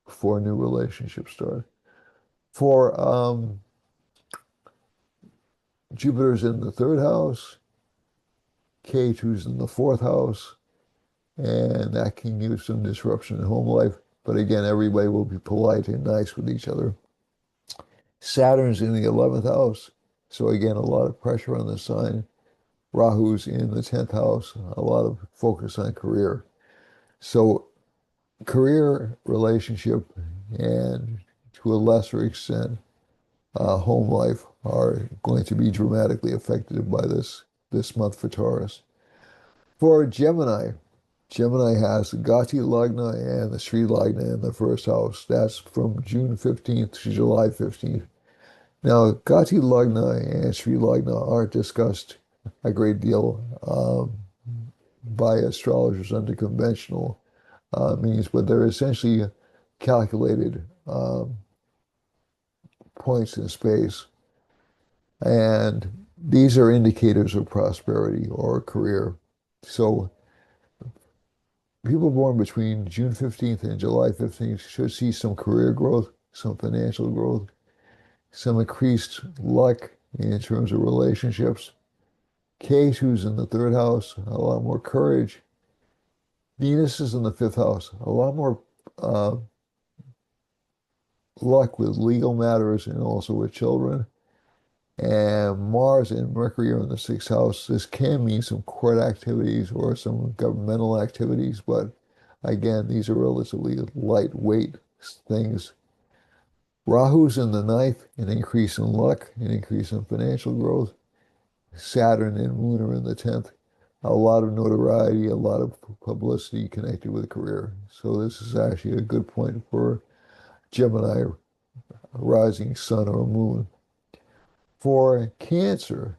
before a new relationship starts. For Jupiter's in the third house, K2's in the fourth house, and that can give some disruption in home life. But again, everybody will be polite and nice with each other. Saturn's in the 11th house, so again, a lot of pressure on the sign. Rahu's in the 10th house, a lot of focus on career. So career, relationship, and to a lesser extent, home life are going to be dramatically affected by this month for Taurus. For Gemini, Gemini has the Gati Lagna and the Sri Lagna in the first house. That's from June 15th to July 15th. Now, Gati Lagna and Sri Lagna aren't discussed a great deal by astrologers under conventional means, but they're essentially calculated points in space. And these are indicators of prosperity or career. So people born between June 15th and July 15th should see some career growth, some financial growth, some increased luck in terms of relationships. Case, who's in the third house, a lot more courage. Venus is in the fifth house, a lot more luck with legal matters and also with children. And Mars and Mercury are in the sixth house. This can mean some court activities or some governmental activities, but again, these are relatively lightweight things. Rahu's in the ninth, an increase in luck, an increase in financial growth. Saturn and Moon are in the 10th. A lot of notoriety, a lot of publicity connected with career. So this is actually a good point for Gemini rising sun or moon. For Cancer,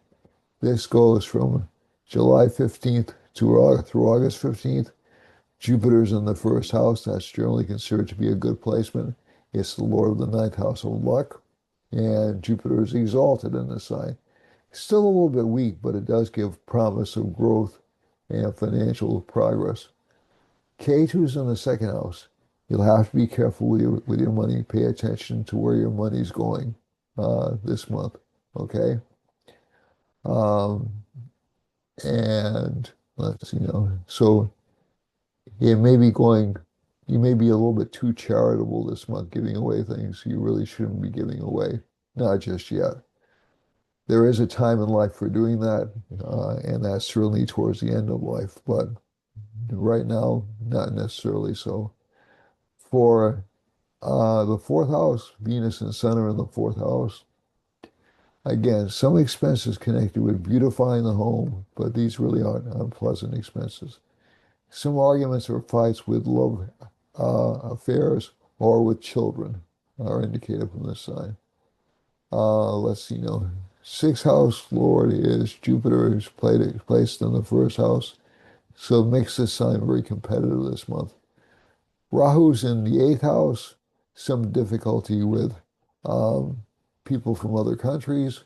this goes from July 15th through August 15th. Jupiter's in the first house. That's generally considered to be a good placement. It's the lord of the ninth house of luck. And Jupiter is exalted in the sign. Still a little bit weak, but it does give promise of growth and financial progress. K2's in the second house. You'll have to be careful with your money. Pay attention to where your money's going this month, okay? Um, and let's see, so it may be going, you may be a little bit too charitable this month, giving away things you really shouldn't be giving away. Not just yet. There is a time in life for doing that, and that's certainly towards the end of life, but right now, not necessarily so. For the fourth house, Venus and Sun are in the fourth house. Again, some expenses connected with beautifying the home, but these really aren't unpleasant expenses. Some arguments or fights with love affairs or with children are indicated from this sign. Let's see now. Sixth house lord is Jupiter, is placed in the first house, so it makes this sign very competitive this month. Rahu's in the eighth house, some difficulty with um, people from other countries,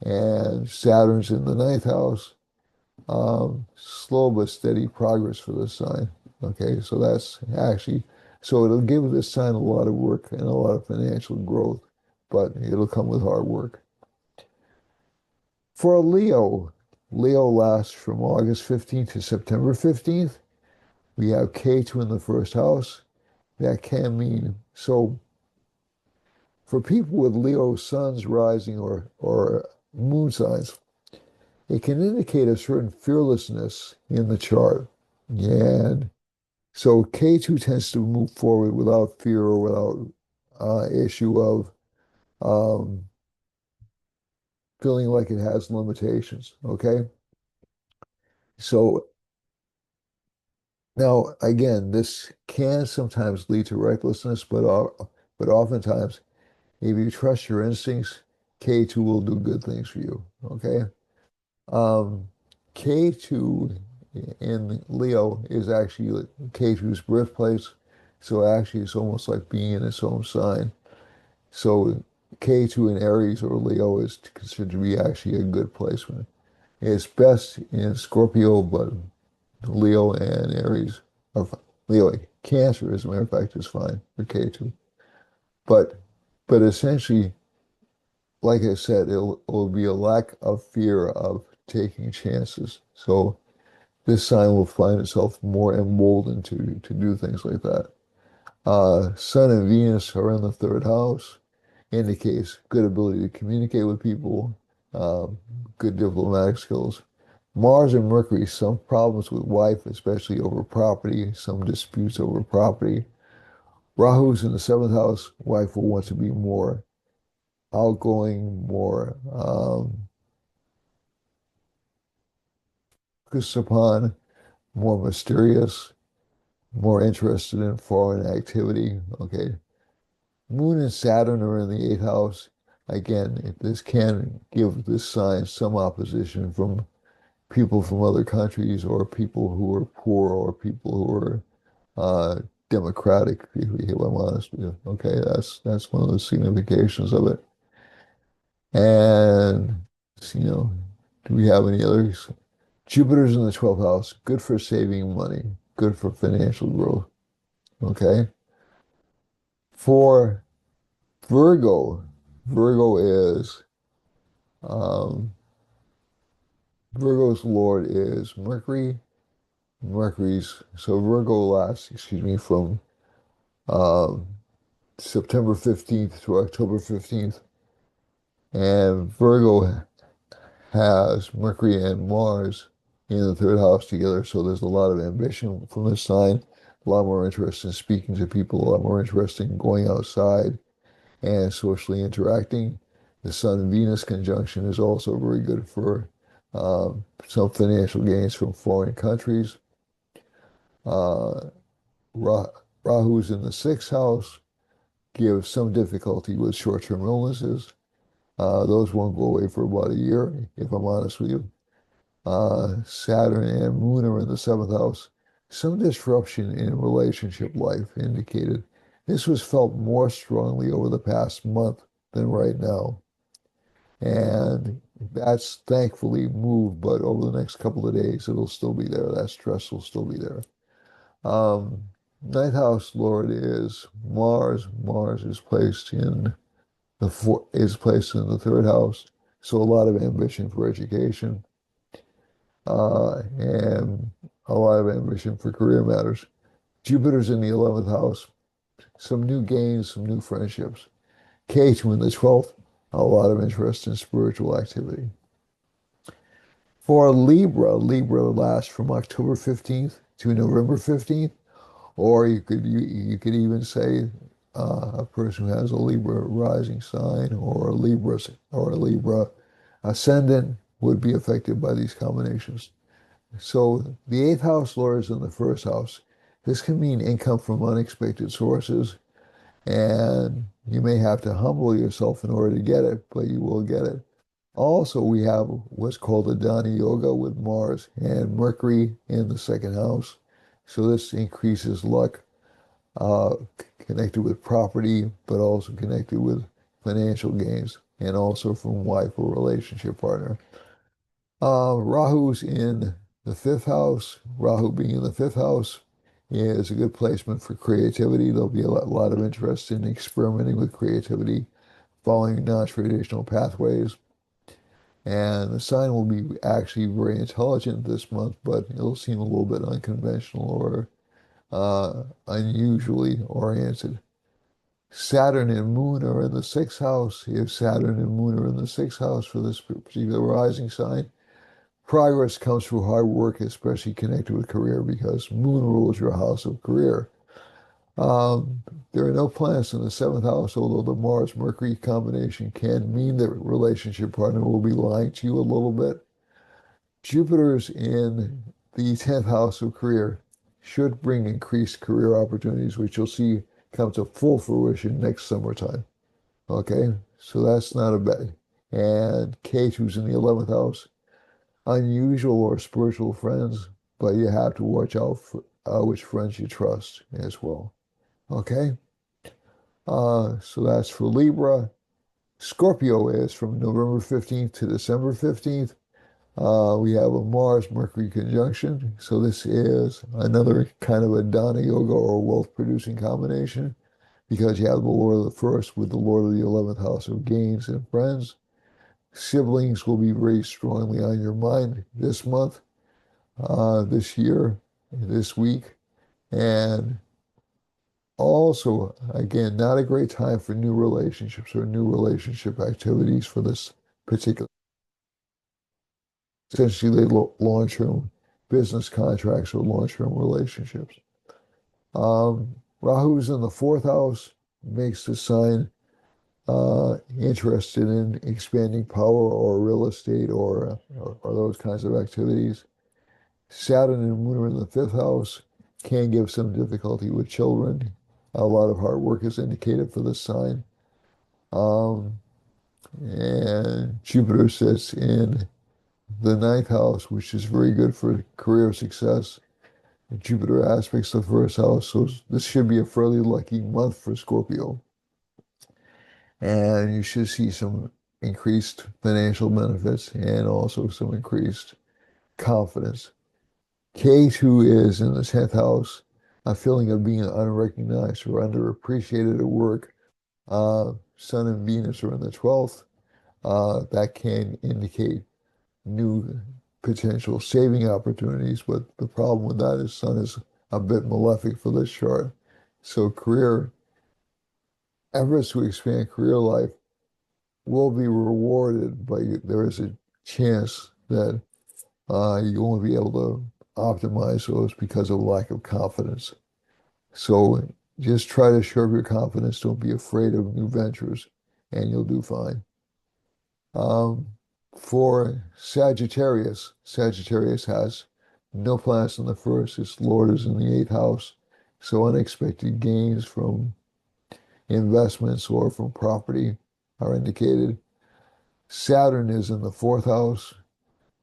and Saturn's in the ninth house. Slow but steady progress for this sign. Okay, so that's actually, so it'll give this sign a lot of work and a lot of financial growth, but it'll come with hard work. For Leo, Leo lasts from August 15th to September 15th. We have K2 in the first house. That can mean, so For people with Leo suns, rising, or moon signs, it can indicate a certain fearlessness in the chart. And so K2 tends to move forward without fear or without issue of um, feeling like it has limitations. Okay. So now, again, this can sometimes lead to recklessness, but oftentimes, if you trust your instincts, K2 will do good things for you. Okay. Um, K2 in Leo is actually K2's birthplace. So actually, it's almost like being in its own sign. So K2 in Aries or Leo is considered to be actually a good placement. It's best in Scorpio, but Leo and Aries are fine. Leo, Cancer, as a matter of fact, is fine for K2. But but essentially, like I said, it'll be a lack of fear of taking chances. So this sign will find itself more emboldened to do things like that. Sun and Venus are in the third house, indicates good ability to communicate with people, um, good diplomatic skills. Mars and Mercury, some problems with wife, especially over property, some disputes over property. Rahu's in the seventh house, wife will want to be more outgoing, more focused upon, more mysterious, more interested in foreign activity. Okay. Moon and Saturn are in the eighth house. Again, this can give this sign some opposition from people from other countries or people who are poor or people who are democratic, if I'm honest with you. Okay, that's one of the significations of it. And do we have any others? Jupiter's in the 12th house, good for saving money, good for financial growth. Okay. For Virgo, Virgo is um, Virgo's lord is Mercury. Mercury's so Virgo lasts, excuse me, from um, September 15th to October 15th. And Virgo has Mercury and Mars in the third house together. So there's a lot of ambition from this sign, a lot more interest in speaking to people, a lot more interest in going outside and socially interacting. The Sun-Venus conjunction is also very good for some financial gains from foreign countries. Uh, Ra Rahu's in the sixth house, gives some difficulty with short-term illnesses. Those won't go away for about a year, if I'm honest with you. Saturn and Moon are in the seventh house. Some disruption in relationship life indicated. This was felt more strongly over the past month than right now. And that's thankfully moved, but over the next couple of days, it'll still be there. That stress will still be there. Um, Ninth house lord is Mars. Mars is placed in the third house. So a lot of ambition for education, and a lot of ambition for career matters. Jupiter's in the 11th house. Some new gains, some new friendships. Ketu in the 12th, a lot of interest in spiritual activity. For Libra, Libra lasts from October 15th to November 15th, or you could even say a person who has a Libra rising sign or a Libra ascendant would be affected by these combinations. So the eighth house lord is in the first house. This can mean income from unexpected sources, and you may have to humble yourself in order to get it, but you will get it. Also, we have what's called Adani Yoga with Mars and Mercury in the second house. So this increases luck, connected with property, but also connected with financial gains and also from wife or relationship partner. Rahu's in the fifth house. Rahu being in the fifth house is a good placement for creativity. There'll be a lot of interest in experimenting with creativity, following non-traditional pathways. And the sign will be actually very intelligent this month, but it'll seem a little bit unconventional or unusually oriented. Saturn and Moon are in the sixth house. If Saturn and Moon are in the sixth house for this particular rising sign, progress comes through hard work, especially connected with career, because Moon rules your house of career. Um, there are no planets in the seventh house, although the Mars-Mercury combination can mean that relationship partner will be lying to you a little bit. Jupiter's in the 10th house of career should bring increased career opportunities, which you'll see come to full fruition next summertime. Okay, so that's not a bad. And Kate, who's in the 11th house, unusual or spiritual friends, but you have to watch out for which friends you trust as well. Okay, so that's for Libra. Scorpio is from November 15th to December 15th. We have a Mars-Mercury conjunction. So this is another kind of a Dana Yoga or wealth-producing combination because you have the Lord of the first with the Lord of the 11th house of gains and friends. Siblings will be very strongly on your mind this month, this year, this week. And also, again, not a great time for new relationships or new relationship activities for this particular. Essentially, long-term business contracts or long-term relationships. Rahu's in the fourth house, makes the sign interested in expanding power or real estate or those kinds of activities. Saturn and Moon are in the fifth house, can give some difficulty with children. A lot of hard work is indicated for this sign. Um, and Jupiter sits in the ninth house, which is very good for career success. Jupiter aspects the first house, so this should be a fairly lucky month for Scorpio. And you should see some increased financial benefits and also some increased confidence. Kate, who is in the 10th house, a feeling of being unrecognized or underappreciated at work. Sun and Venus are in the 12th. That can indicate new potential saving opportunities, but the problem with that is Sun is a bit malefic for this chart. So career efforts to expand career life will be rewarded, but there is a chance that you won't be able to optimize those because of lack of confidence. So just try to shore up your confidence. Don't be afraid of new ventures, and you'll do fine. Um, for Sagittarius, Sagittarius has no planets in the first. Its Lord is in the eighth house. So unexpected gains from investments or from property are indicated. Saturn is in the fourth house.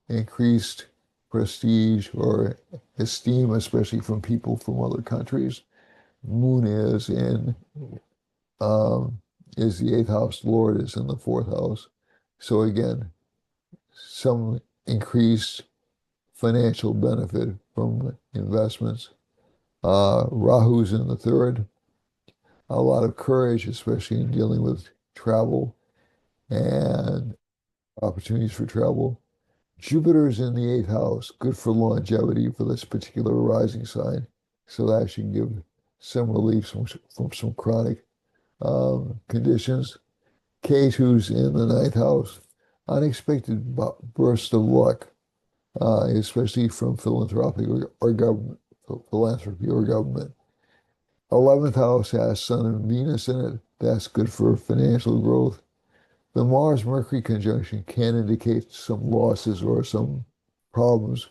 Increased prestige or esteem, especially from people from other countries. Moon um, is the eighth house. Lord is in the fourth house. So again, some increased financial benefit from investments. Rahu's in the third. A lot of courage, especially in dealing with travel and opportunities for travel. Jupiter's in the eighth house, good for longevity for this particular rising sign. So that should give some relief from some chronic conditions. K2's in the ninth house, unexpected burst of luck, especially from philanthropy or government, philanthropy or government. 11th house has Sun and Venus in it. That's good for financial growth. The Mars-Mercury conjunction can indicate some losses or some problems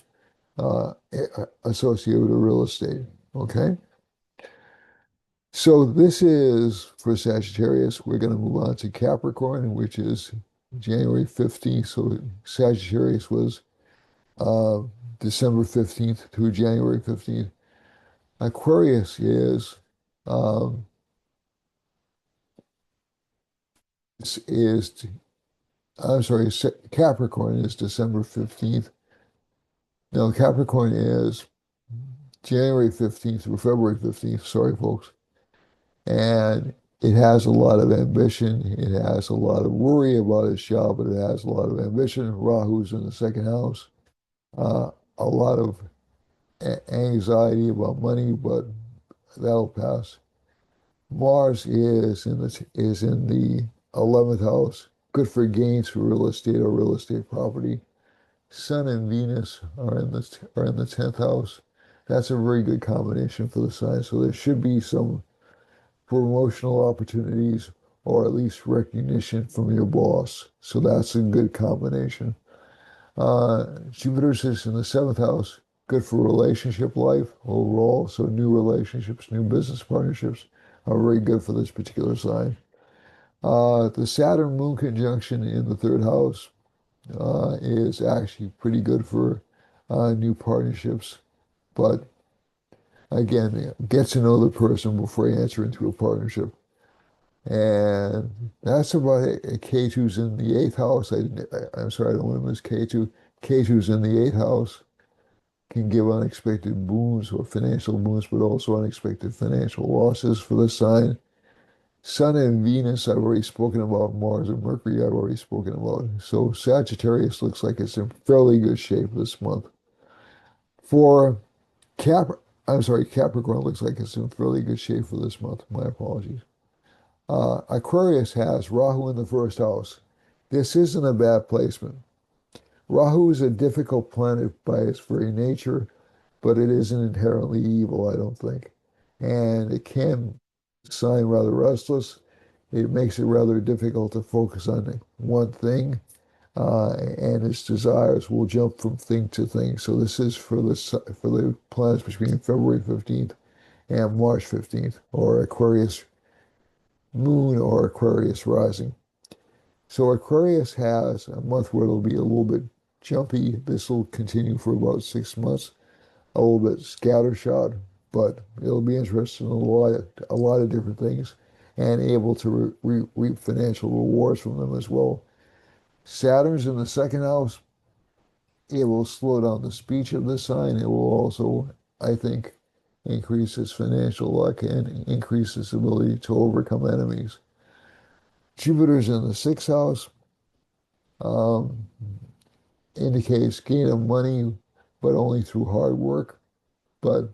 associated with real estate. Okay? So this is for Sagittarius. We're going to move on to Capricorn, which is January 15th. So Sagittarius was uh, December 15th through January 15th. Aquarius um, is I'm sorry, Capricorn is December 15th. No, Capricorn is January 15th through February 15th. Sorry, folks. And it has a lot of ambition. It has a lot of worry about its job, but it has a lot of ambition. Rahu's in the second house. A lot of anxiety about money, but that'll pass. Mars is in the 11th house, good for gains for real estate or real estate property. Sun and Venus are in the 10th house. That's a very good combination for the sign. So there should be some promotional opportunities or at least recognition from your boss. So that's a good combination. Jupiter's is in the 7th house, good for relationship life overall. So new relationships, new business partnerships are very good for this particular sign. The Saturn Moon conjunction in the 3rd house is actually pretty good for new partnerships. But again, get to know the person before you enter into a partnership. And that's about it. K2's in the 8th house. I'm sorry, I don't want to miss K2. K2's in the 8th house, can give unexpected boons or financial boons, but also unexpected financial losses for the sign. Sun and Venus, I've already spoken about. Mars and Mercury, I've already spoken about. So Sagittarius looks like it's in fairly good shape this month. For Cap, I'm sorry, Capricorn looks like it's in fairly good shape for this month. My apologies. Aquarius has Rahu in the 1st house. This isn't a bad placement. Rahu is a difficult planet by its very nature, but it isn't inherently evil, I don't think. And it can sign rather restless. It makes it rather difficult to focus on one thing, and its desires will jump from thing to thing. So this is for the planets between February 15th and March 15th, or Aquarius moon or Aquarius rising. So Aquarius has a month where it'll be a little bit jumpy. This will continue for about 6 months, a little bit scattershot, but it'll be interesting in a lot of different things and able to reap financial rewards from them as well. Saturn's in the 2nd house. It will slow down the speech of the sign. It will also, I think, increase its financial luck and increase its ability to overcome enemies. Jupiter's in the 6th house. Um, Indicates gain of money, but only through hard work. But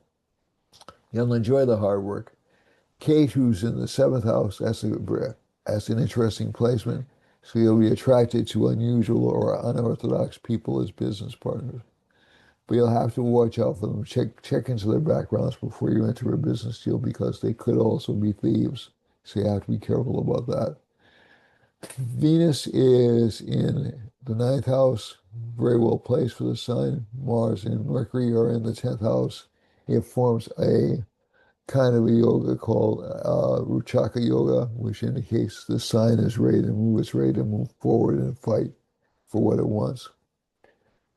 you'll enjoy the hard work. K2's in the 7th house. That's an interesting placement. So you'll be attracted to unusual or unorthodox people as business partners. But you'll have to watch out for them. Check into their backgrounds before you enter a business deal because they could also be thieves. So you have to be careful about that. Venus is in the 9th house, very well placed for the sign. Mars and Mercury are in the 10th house. It forms a kind of a yoga called Ruchaka Yoga, which indicates the sign is ready to move. It's ready to move forward and fight for what it wants.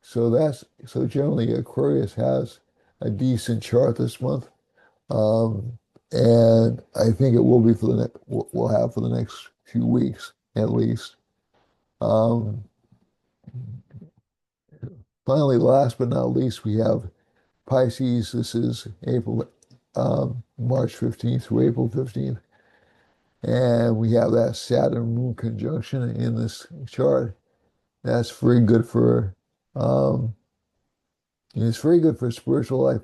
So generally Aquarius has a decent chart this month. Um, and I think it will be for the next, we'll have for the next few weeks at least. Um, Finally, last but not least, we have Pisces. This is March 15th through April 15th. And we have that Saturn Moon conjunction in this chart. That's very good um, it's very good for spiritual life,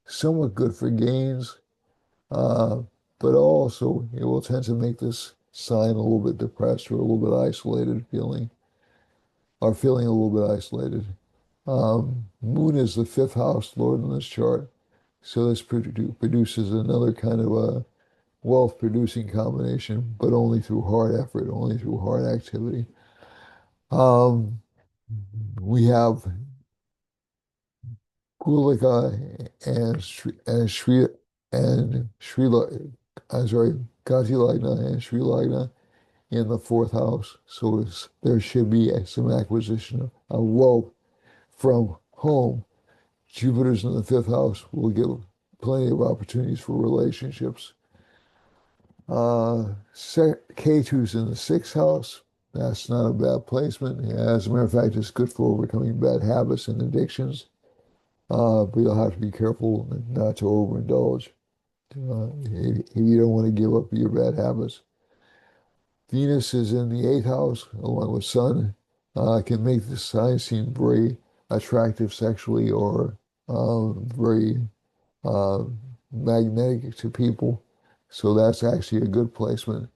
somewhat good for gains, uh, but also it will tend to make this sign a little bit depressed or a little bit isolated feeling a little bit isolated. Moon is the 5th house lord in this chart. So this produces another kind of a wealth producing combination, but only through hard effort, only through hard activity. Um, we have Kulika and I'm sorry, Gati Lagna and Sri Lagna in the 4th house. So there should be some acquisition of wealth from home. Jupiter's in the 5th house will give plenty of opportunities for relationships. K2's in the 6th house. That's not a bad placement. As a matter of fact, it's good for overcoming bad habits and addictions. But you'll have to be careful not to overindulge if you don't want to give up your bad habits. Venus is in the 8th house along with Sun. Can make the sign seem very attractive sexually or very uh, magnetic to people. So that's actually a good placement.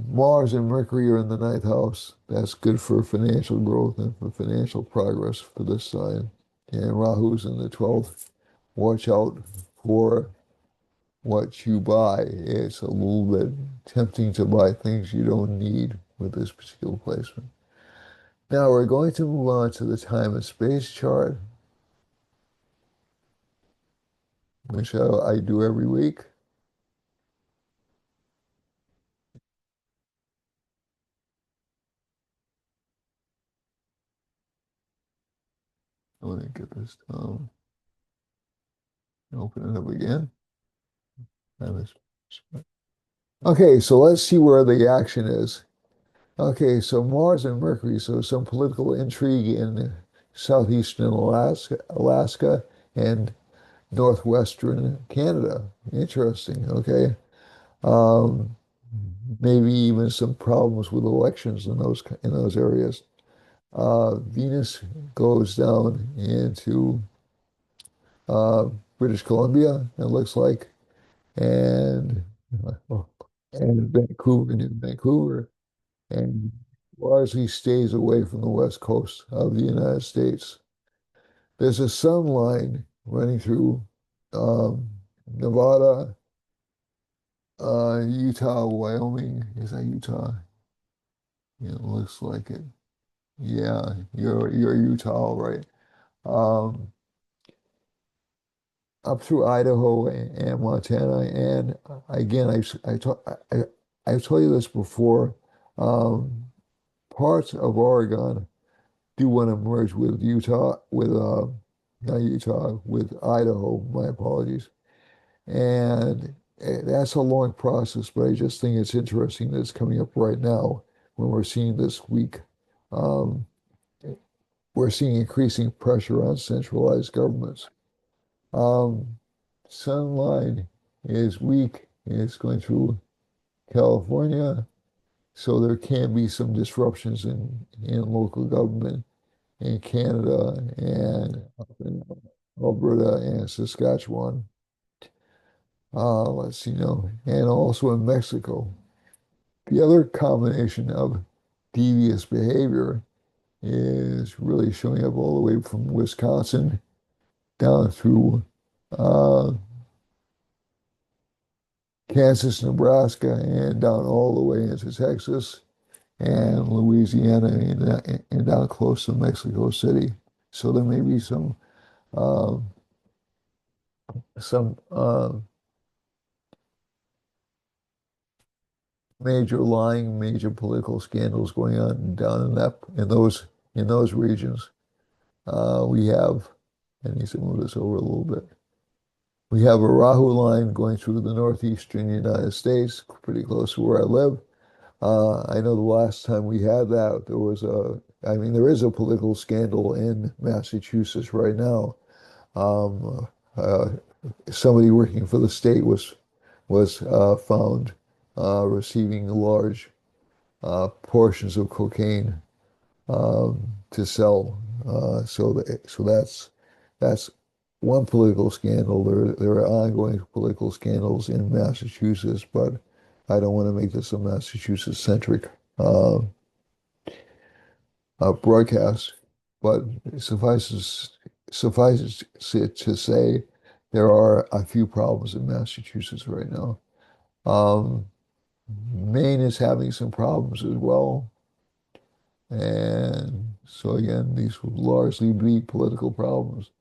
Mars and Mercury are in the ninth house. That's good for financial growth and for financial progress for this sign. And Rahu's in the 12th. Watch out for what you buy. It's a little bit tempting to buy things you don't need with this particular placement. Now we're going to move on to the time and space chart, which I do every week. Let me get this down. Open it up again. Okay, so let's see where the action is. Okay, so Mars and Mercury, so some political intrigue in southeastern Alaska and northwestern Canada. Interesting, okay. Um, Maybe even some problems with elections in those areas. Venus goes down into uh, British Columbia, it looks like, and and Vancouver, New Vancouver, and largely stays away from the west coast of the United States. There's a sun line running through um, Nevada, Utah, Wyoming. Is that Utah? Yeah, it looks like it. Yeah, you're Utah, right? Um, Up through Idaho and Montana, and again, I've told you this before. Um, Parts of Oregon do want to merge with Utah, with not Utah, with Idaho. My apologies. And that's a long process, but I just think it's interesting that it's coming up right now when we're seeing this week. Um, we're seeing increasing pressure on centralized governments. Um, Sunline is weak. It's going through California, so there can be some disruptions in local government in Canada and up in Alberta and Saskatchewan. Let's see, and also in Mexico. The other combination of devious behavior is really showing up all the way from Wisconsin down through uh, Kansas, Nebraska, and down all the way into Texas and Louisiana and down close to Mexico City. So there may be um, some major lying, major political scandals going on down in those regions. We have, I need to move this over a little bit. We have a Rahu line going through the northeastern United States, pretty close to where I live. I know the last time we had that, I mean, there is a political scandal in Massachusetts right now. Uh, Somebody working for the state was found receiving large portions of cocaine to sell. So that's one political scandal. There are ongoing political scandals in Massachusetts, but I don't want to make this a Massachusetts-centric uh, broadcast. But suffices suffices it to say there are a few problems in Massachusetts right now. Um, Maine is having some problems as well. And so again, these will largely be political problems.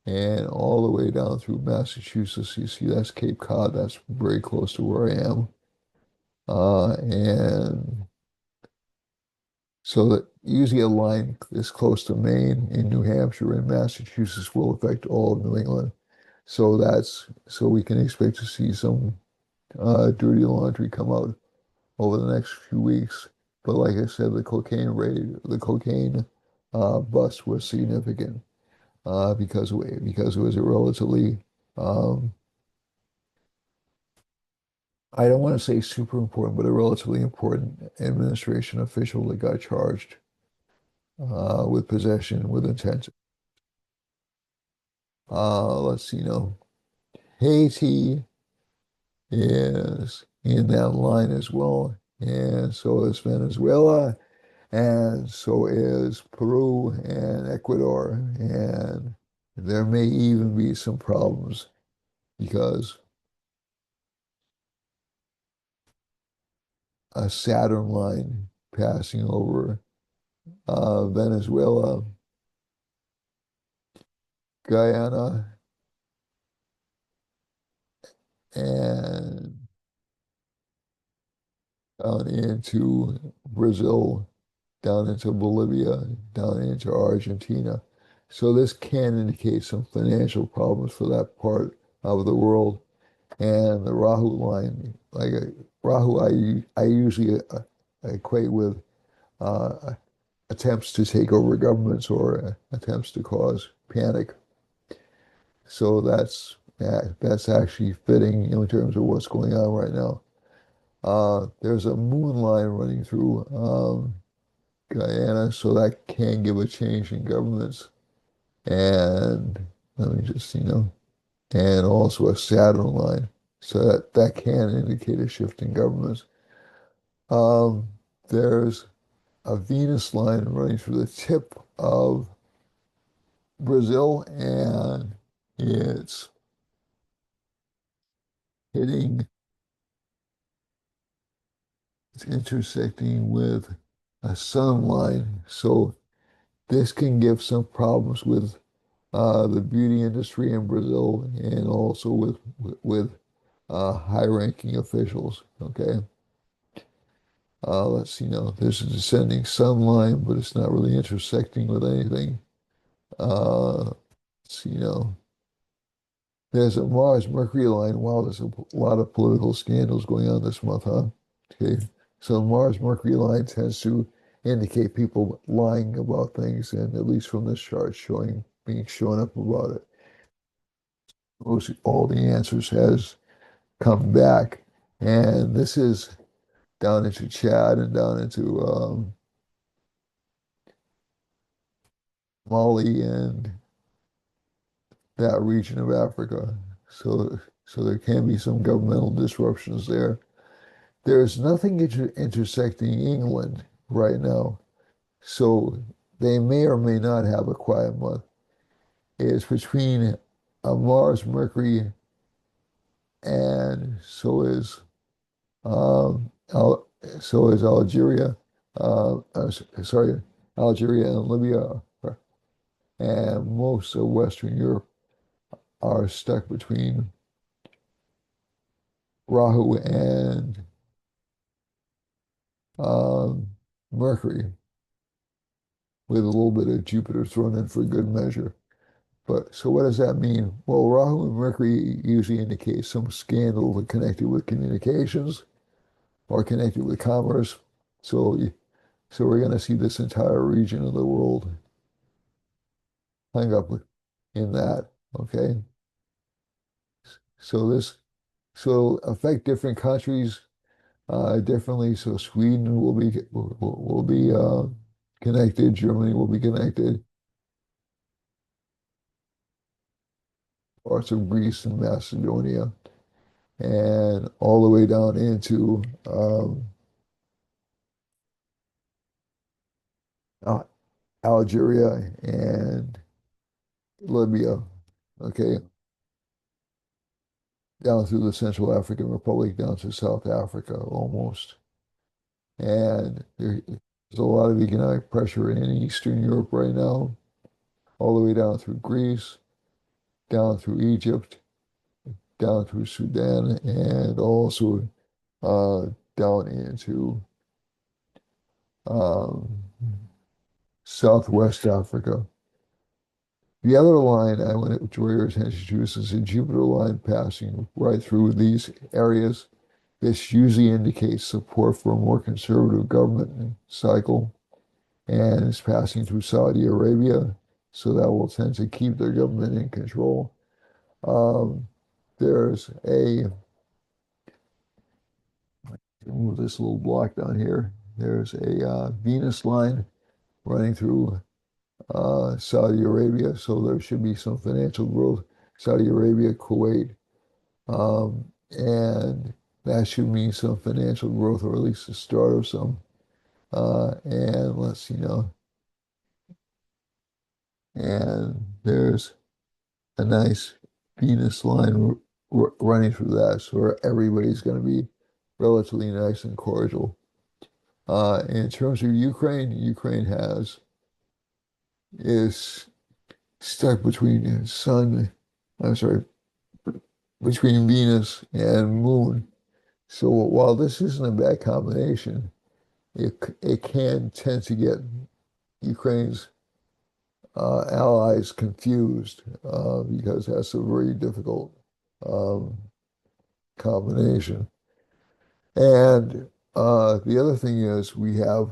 And all the way down through Massachusetts, you see that's Cape Cod, that's very close to where I am. And so that usually a line this close to Maine and New Hampshire and Massachusetts will affect all of New England. So we can expect to see some dirty laundry come out over the next few weeks. But like I said, the cocaine bust was significant because it was a relatively, um, I don't want to say super important, but a relatively important administration official that got charged with possession with intent. Let's see, Haiti. is in that line as well. And so is Venezuela, and so is Peru and Ecuador. And there may even be some problems because a Saturn line passing over Venezuela, Guyana, and down into Brazil, down into Bolivia, down into Argentina. So this can indicate some financial problems for that part of the world. And the Rahu line, Rahu, I usually equate with uh, attempts to take over governments or attempts to cause panic. So that's actually fitting in terms of what's going on right now. There's a moon line running through Guyana, so that can give a change in governments. And let me just, and also a Saturn line. So that can indicate a shift in governments. Um, there's a Venus line running through the tip of Brazil, and it's hitting, it's intersecting with a sun line. So this can give some problems with the beauty industry in Brazil and also with high-ranking officials. Okay. Let's see now. There's a descending sun line, but it's not really intersecting with anything. Let's see now. There's a Mars Mercury line. Wow, there's a lot of political scandals going on this month, huh? Okay. So Mars Mercury line tends to indicate people lying about things, and at least from this chart showing being shown up about it. Most all the answers has come back. And this is down into Chad and down into Mali and that region of Africa. So there can be some governmental disruptions there. There's nothing intersecting England right now. So they may or may not have a quiet month. It's between Mars, Mercury, and so is Algeria. Sorry, Algeria and Libya, and most of Western Europe are stuck between Rahu and um, Mercury, with a little bit of Jupiter thrown in for good measure. But so what does that mean? Well, Rahu and Mercury usually indicate some scandal connected with communications or connected with commerce. So, so we're going to see this entire region of the world hung up in that. Okay, so so affect different countries differently. So Sweden will be connected. Germany will be connected. Parts of Greece and Macedonia, and all the way down into Al Algeria and Libya. Okay, down through the Central African Republic, down to South Africa almost. And there's a lot of economic pressure in Eastern Europe right now, all the way down through Greece, down through Egypt, down through Sudan, and also uh, down into um, Southwest Africa. The other line I want to draw your attention to is a Jupiter line passing right through these areas. This usually indicates support for a more conservative government cycle, and it's passing through Saudi Arabia, so that will tend to keep their government in control. Um, there's a, move this little block down here. There's a Venus line running through Saudi Arabia, so there should be some financial growth. Saudi Arabia, Kuwait, and that should mean some financial growth, or at least the start of some. And let's see now, and there's a nice Venus line running through that, so everybody's going to be relatively nice and cordial. In terms of Ukraine, Ukraine has is stuck between Sun, I'm sorry, between Venus and Moon. So while this isn't a bad combination, it can tend to get Ukraine's allies confused because that's a very difficult um, combination. And the other thing is we have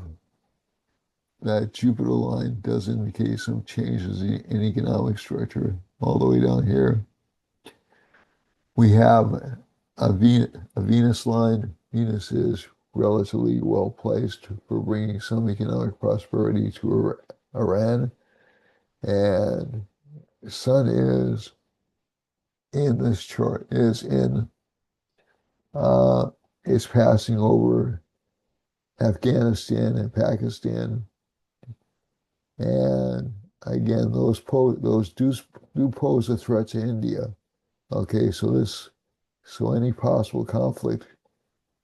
that Jupiter line does indicate some changes in economic structure all the way down here. We have a Venus line. Venus is relatively well placed for bringing some economic prosperity to Iran, and Sun is in this chart uh, is passing over Afghanistan and Pakistan, and again those do pose a threat to India. Okay, so any possible conflict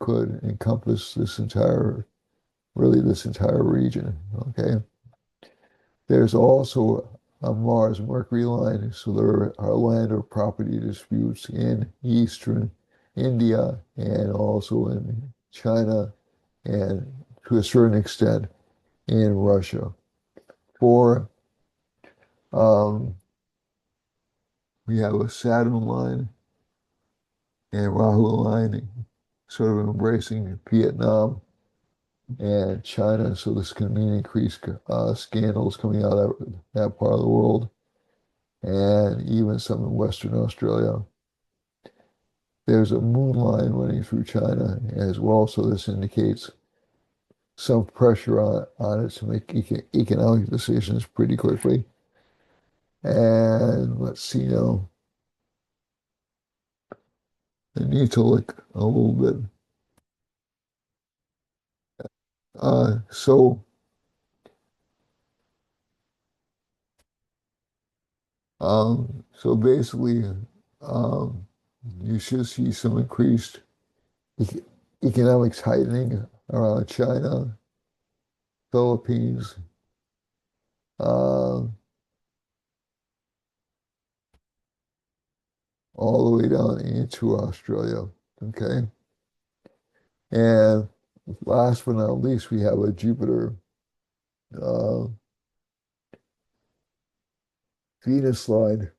could encompass this entire region. Okay. There's also a Mars Mercury line, so there are land or property disputes in eastern India and also in China and to a certain extent in Russia. For um, we have a Saturn line and Rahu line sort of embracing Vietnam and China, so this can mean increased scandals coming out of that part of the world, and even some in Western Australia. There's a moon line running through China as well, so this indicates some pressure on it to make economic decisions pretty quickly. And let's see now, I need to look a little bit. So so basically, um, you should see some increased e economic tightening around China, Philippines, uh, all the way down into Australia. Okay. And last but not least, we have a Jupiter uh, Venus line,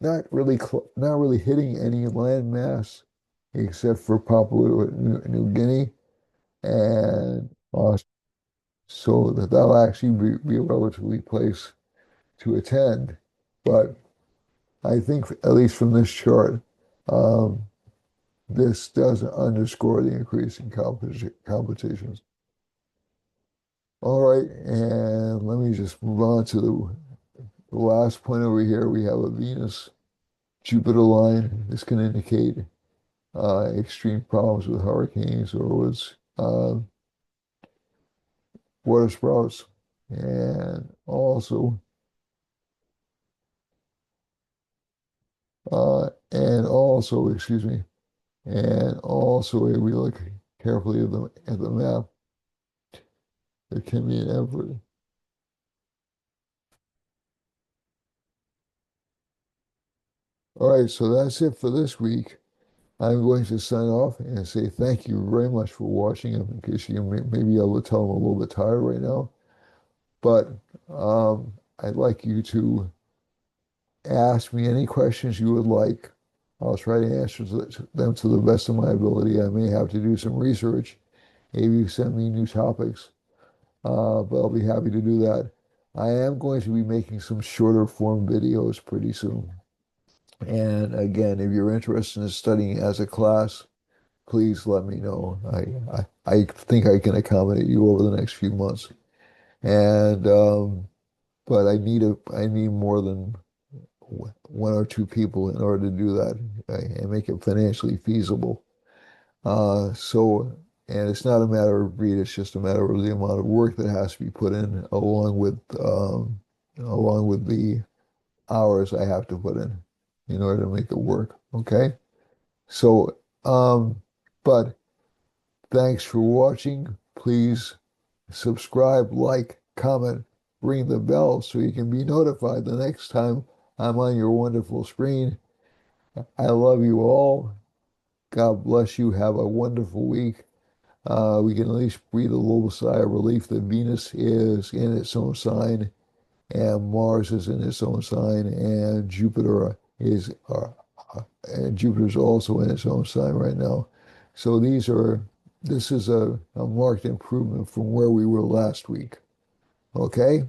not really hitting any land mass except for Papua New Guinea, and so that'll actually be a relatively place to attend. But I think, at least from this chart, um, this does underscore the increase in competitions. All right, and let me just move on to the last point over here. We have a Venus Jupiter line. This can indicate extreme problems with hurricanes or with water sprouts, and excuse me, and also if we look carefully at the map, there can be an effort. All right, so that's it for this week. I'm going to sign off and say thank you very much for watching. In case you may be able to tell I'm a little bit tired right now, but I'd like you to ask me any questions you would like. I'll try to answer them to the best of my ability. I may have to do some research. Maybe you send me new topics, but I'll be happy to do that. I am going to be making some shorter form videos pretty soon. And again, if you're interested in studying as a class, please let me know. I think I can accommodate you over the next few months. And but I need more than one or two people in order to do that and make it financially feasible. So, and it's not a matter of greed, it's just a matter of the amount of work that has to be put in along with the hours I have to put in order to make it work. Okay. So, but thanks for watching. Please subscribe, like, comment, ring the bell so you can be notified the next time I'm on your wonderful screen. I love you all. God bless you. Have a wonderful week. We can at least breathe a little sigh of relief that Venus is in its own sign and Mars is in its own sign and Jupiter's also in its own sign right now. So this is a marked improvement from where we were last week. Okay?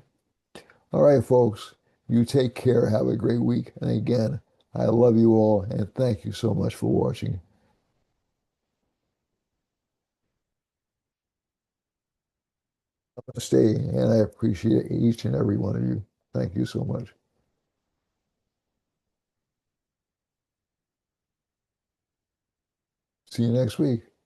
All right, folks. You take care. Have a great week. And again, I love you all and thank you so much for watching. Stay, and I appreciate each and every one of you. Thank you so much. See you next week.